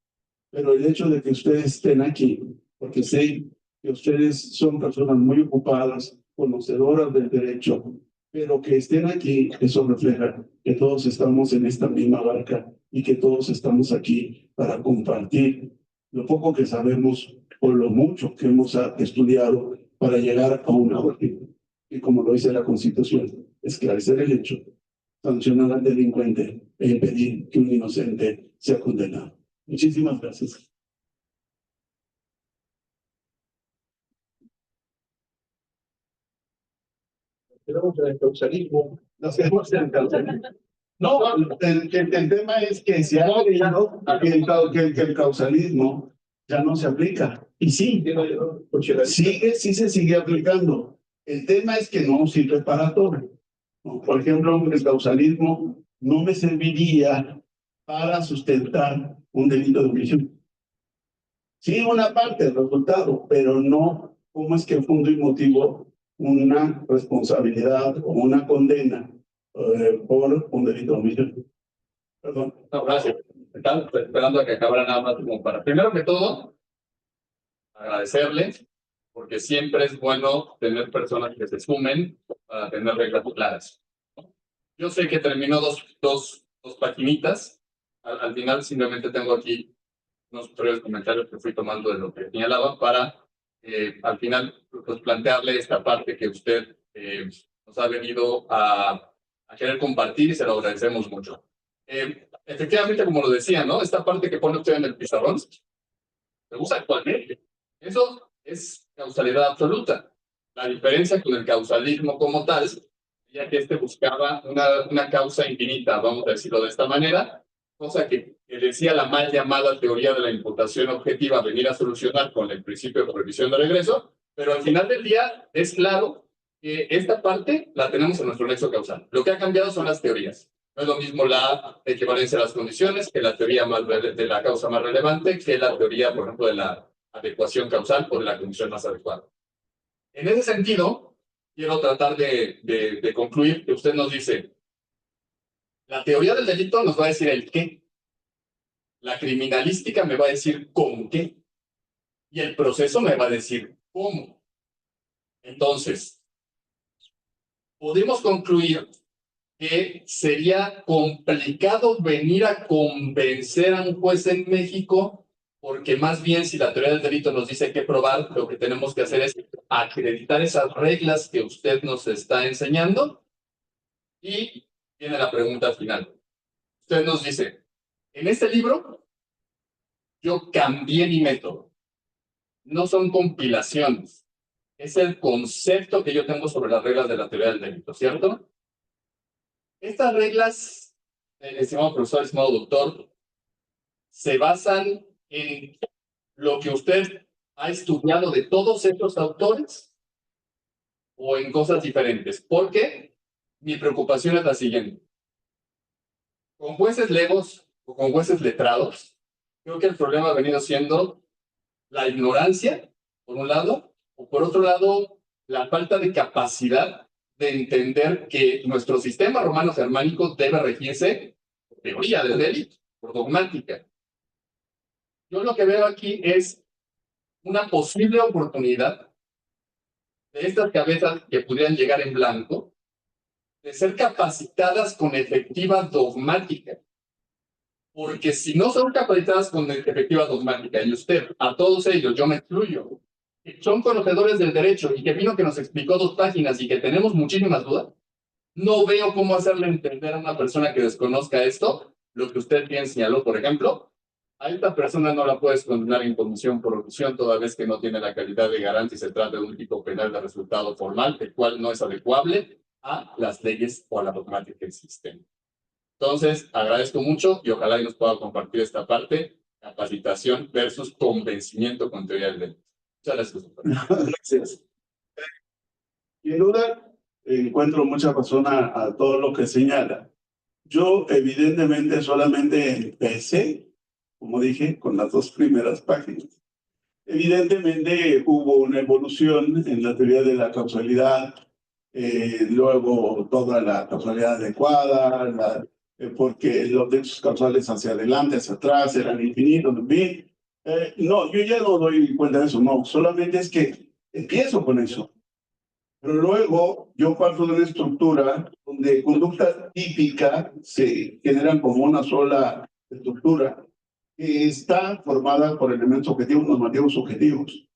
pero el hecho de que ustedes estén aquí, porque sé que ustedes son personas muy ocupadas, conocedoras del derecho, pero que estén aquí, eso refleja que todos estamos en esta misma barca y que todos estamos aquí para compartir lo poco que sabemos o lo mucho que hemos estudiado para llegar a una verdad. Y como lo dice la Constitución, esclarecer el hecho, sancionar al delincuente e impedir que un inocente sea condenado. Muchísimas gracias. Tenemos el causalismo. Nos quedamos en el causalismo. No, el tema es que se ha creído que el causalismo ya no se aplica. Y sí, sí se sigue aplicando. El tema es que no sirve para todo. Por ejemplo, el causalismo no me serviría para sustentar un delito de omisión. Sí, una parte del resultado, pero no cómo es que fundo y motivo una responsabilidad o una condena por un delito de omisión. Perdón. No, gracias. Estaba esperando a que acabara nada más como para, primero que todo, agradecerle, porque siempre es bueno tener personas que se sumen para tener reglas claras. Yo sé que terminó dos paginitas. Al final simplemente tengo aquí unos breves comentarios que fui tomando de lo que señalaba para al final pues, plantearle esta parte que usted nos ha venido a querer compartir y se lo agradecemos mucho. Efectivamente, como lo decía, ¿no? Esta parte que pone usted en el pizarrón se usa actualmente. Eso es causalidad absoluta. La diferencia con el causalismo como tal, ya que este buscaba una causa infinita, vamos a decirlo de esta manera, cosa que decía la mal llamada teoría de la imputación objetiva venir a solucionar con el principio de prohibición de regreso, pero al final del día es claro que esta parte la tenemos en nuestro nexo causal. Lo que ha cambiado son las teorías. No es lo mismo la equivalencia a las condiciones que la teoría más de la causa más relevante que la teoría, por ejemplo, de la adecuación causal o de la condición más adecuada. En ese sentido, quiero tratar de concluir que usted nos dice, la teoría del delito nos va a decir el qué, la criminalística me va a decir con qué, y el proceso me va a decir cómo. Entonces, podemos concluir que sería complicado venir a convencer a un juez en México, porque más bien si la teoría del delito nos dice que probar, lo que tenemos que hacer es acreditar esas reglas que usted nos está enseñando. Y viene la pregunta final. Usted nos dice, en este libro yo cambié mi método. No son compilaciones. Es el concepto que yo tengo sobre las reglas de la teoría del delito, ¿cierto? Estas reglas, estimado profesor, estimado doctor, se basan en lo que usted ha estudiado de todos estos autores o en cosas diferentes. Porque mi preocupación es la siguiente. Con jueces legos o con jueces letrados, creo que el problema ha venido siendo la ignorancia, por un lado, o por otro lado, la falta de capacidad de entender que nuestro sistema romano-germánico debe regirse por teoría del delito, por dogmática. Yo lo que veo aquí es una posible oportunidad de estas cabezas que pudieran llegar en blanco, de ser capacitadas con efectiva dogmática. Porque si no son capacitadas con efectiva dogmática, y usted, a todos ellos, yo me excluyo, que son conocedores del derecho y que vino que nos explicó 2 páginas y que tenemos muchísimas dudas, no veo cómo hacerle entender a una persona que desconozca esto, lo que usted bien señaló, por ejemplo, a esta persona no la puedes condenar en comisión por omisión toda vez que no tiene la calidad de garante y se trata de un tipo penal de resultado formal, el cual no es adecuable a las leyes o a la dogmática que existen. Entonces, agradezco mucho y ojalá y nos pueda compartir esta parte, capacitación versus convencimiento con teoría del delito. Muchas gracias, doctor. Gracias. Sin duda, encuentro mucha razón a todo lo que señala. Yo, evidentemente, solamente empecé, como dije, con las 2 primeras páginas. Evidentemente, hubo una evolución en la teoría de la causalidad, luego toda la causalidad adecuada, porque los nexos causales hacia adelante, hacia atrás, eran infinitos, en fin. No, yo ya no doy cuenta de eso, no, solamente es que empiezo con eso. Pero luego yo parto de una estructura donde conducta típica se generan como una sola estructura que está formada por elementos objetivos, normativos, subjetivos.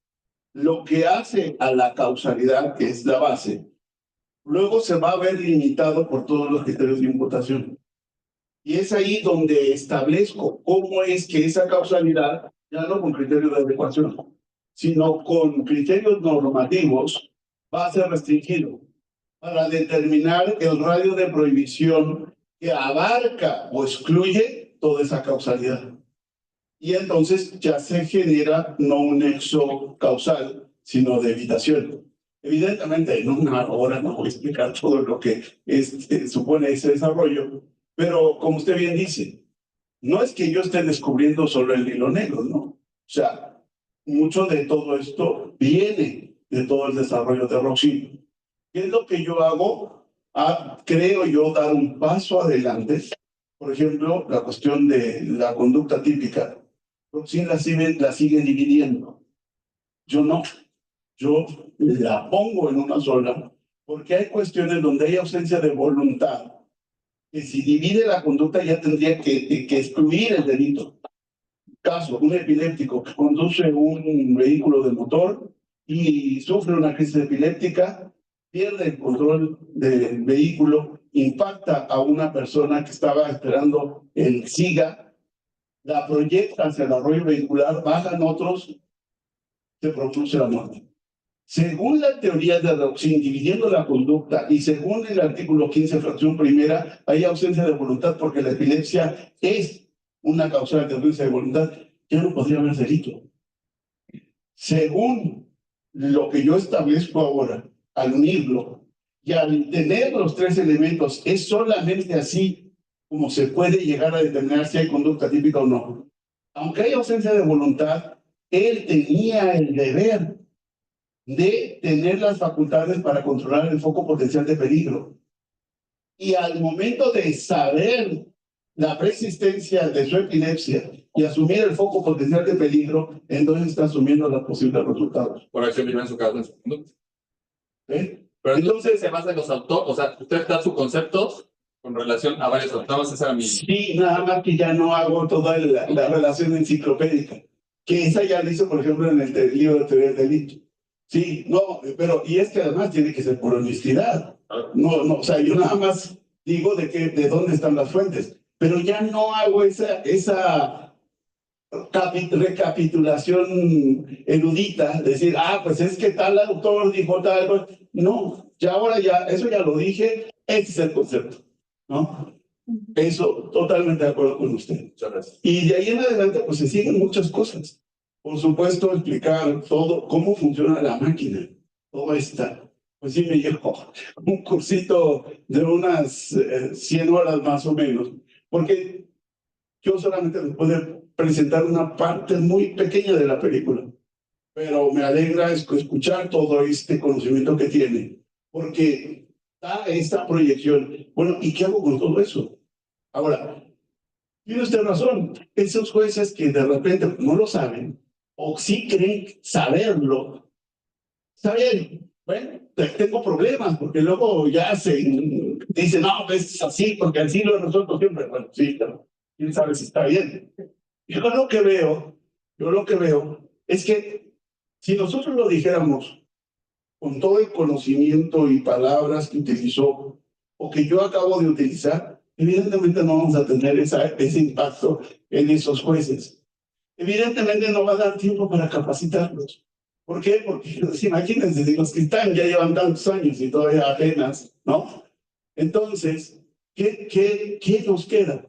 Lo que hace a la causalidad, que es la base, luego se va a ver limitado por todos los criterios de imputación. Y es ahí donde establezco cómo es que esa causalidad, ya no con criterios de adecuación, sino con criterios normativos, va a ser restringido para determinar el radio de prohibición que abarca o excluye toda esa causalidad. Y entonces ya se genera no un nexo causal, sino de evitación. Evidentemente, en una hora no voy a explicar todo lo que supone ese desarrollo, pero como usted bien dice, no es que yo esté descubriendo solo el hilo negro, ¿no? O sea, mucho de todo esto viene de todo el desarrollo de Roxin. ¿Qué es lo que yo hago? Creo yo dar un paso adelante. Por ejemplo, la cuestión de la conducta típica. Roxin la sigue dividiendo. Yo no. Yo la pongo en una sola, porque hay cuestiones donde hay ausencia de voluntad, que si divide la conducta ya tendría que excluir el delito. Caso, un epiléptico que conduce un vehículo de motor y sufre una crisis epiléptica, pierde el control del vehículo, impacta a una persona que estaba esperando el SIGA, la proyecta hacia el arroyo vehicular, bajan otros, se produce la muerte. Según la teoría de Roxin, dividiendo la conducta, y según el artículo 15, fracción primera, hay ausencia de voluntad porque la epilepsia es una causa de ausencia de voluntad, ya no podría haber delito. Según lo que yo establezco ahora, al unirlo y al tener los 3 elementos, es solamente así como se puede llegar a determinar si hay conducta típica o no. Aunque hay ausencia de voluntad, él tenía el deber de tener las facultades para controlar el foco potencial de peligro. Y al momento de saber la persistencia de su epilepsia y asumir el foco potencial de peligro, entonces está asumiendo los posibles resultados. Por eso vive en su caso en su conducta. Pero entonces se basa en los autores, o sea, usted da sus conceptos con relación a varios autores, esa era mi... Sí, nada más que ya no hago toda la relación enciclopédica, que esa ya la hizo, por ejemplo, en el libro de teoría del delito. Sí, no, pero, y es que además tiene que ser por honestidad. No, o sea, yo nada más digo de dónde están las fuentes, pero ya no hago esa recapitulación erudita, decir, pues es que tal autor dijo tal, no, ya ahora eso ya lo dije, este es el concepto, ¿no? Eso, totalmente de acuerdo con usted. Muchas gracias. Y de ahí en adelante, pues se siguen muchas cosas. Por supuesto, explicar todo, cómo funciona la máquina, toda esta pues sí me llevó un cursito de unas 100 horas más o menos, porque yo solamente les puedo presentar una parte muy pequeña de la película, pero me alegra escuchar todo este conocimiento que tiene, porque da esta proyección. Bueno, ¿y qué hago con todo eso? Ahora, tiene usted razón, esos jueces que de repente no lo saben, o sí creen saberlo, saben, bueno, tengo problemas, porque luego ya se dicen, no, pues es así, porque así lo resuelto siempre. Bueno, sí, pero quién sabe si está bien. Yo lo que veo es que si nosotros lo dijéramos con todo el conocimiento y palabras que utilizó o que yo acabo de utilizar, evidentemente no vamos a tener ese impacto en esos jueces. Evidentemente no va a dar tiempo para capacitarlos. ¿Por qué? Porque imagínense, los que están ya llevan tantos años y todavía apenas, ¿no? Entonces, ¿qué nos queda?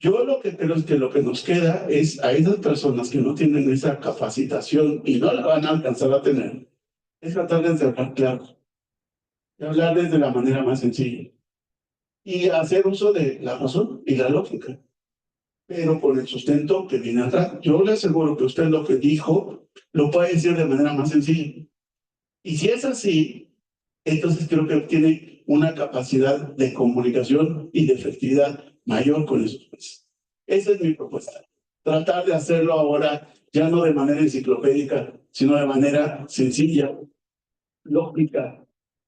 Yo lo que creo es que lo que nos queda es a esas personas que no tienen esa capacitación y no la van a alcanzar a tener, es tratarles de hablar claro, de hablarles de la manera más sencilla y hacer uso de la razón y la lógica, pero con el sustento que viene atrás. Yo le aseguro que usted lo que dijo lo puede decir de manera más sencilla. Y si es así, entonces creo que tiene una capacidad de comunicación y de efectividad mayor con esos jueces. Esa es mi propuesta. Tratar de hacerlo ahora ya no de manera enciclopédica, sino de manera sencilla, lógica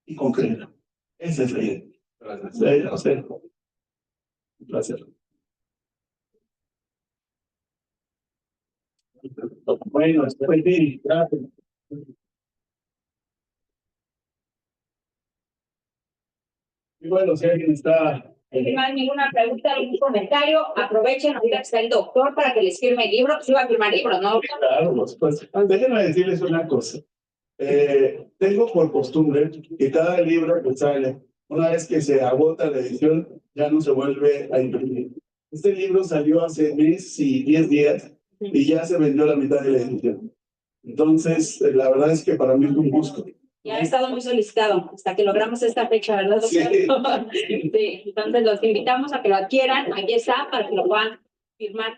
y concreta. Esa es la idea. Gracias. A usted. Un placer. Bueno, estoy bien. Gracias. Y bueno, si alguien está... Si no hay ninguna pregunta, ningún comentario, aprovechen ahorita que está el doctor para que les firme el libro. Sí va a firmar libros, ¿no? Claro, por supuesto. Déjenme decirles una cosa. Tengo por costumbre que cada libro que sale, una vez que se agota la edición, ya no se vuelve a imprimir. Este libro salió hace mes y 10 días y ya se vendió la mitad de la edición. Entonces, la verdad es que para mí es un gusto. Y ha estado muy solicitado hasta que logramos esta fecha, ¿verdad, doctor? Sí. Sí. Entonces los invitamos a que lo adquieran. Aquí está para que lo puedan firmar.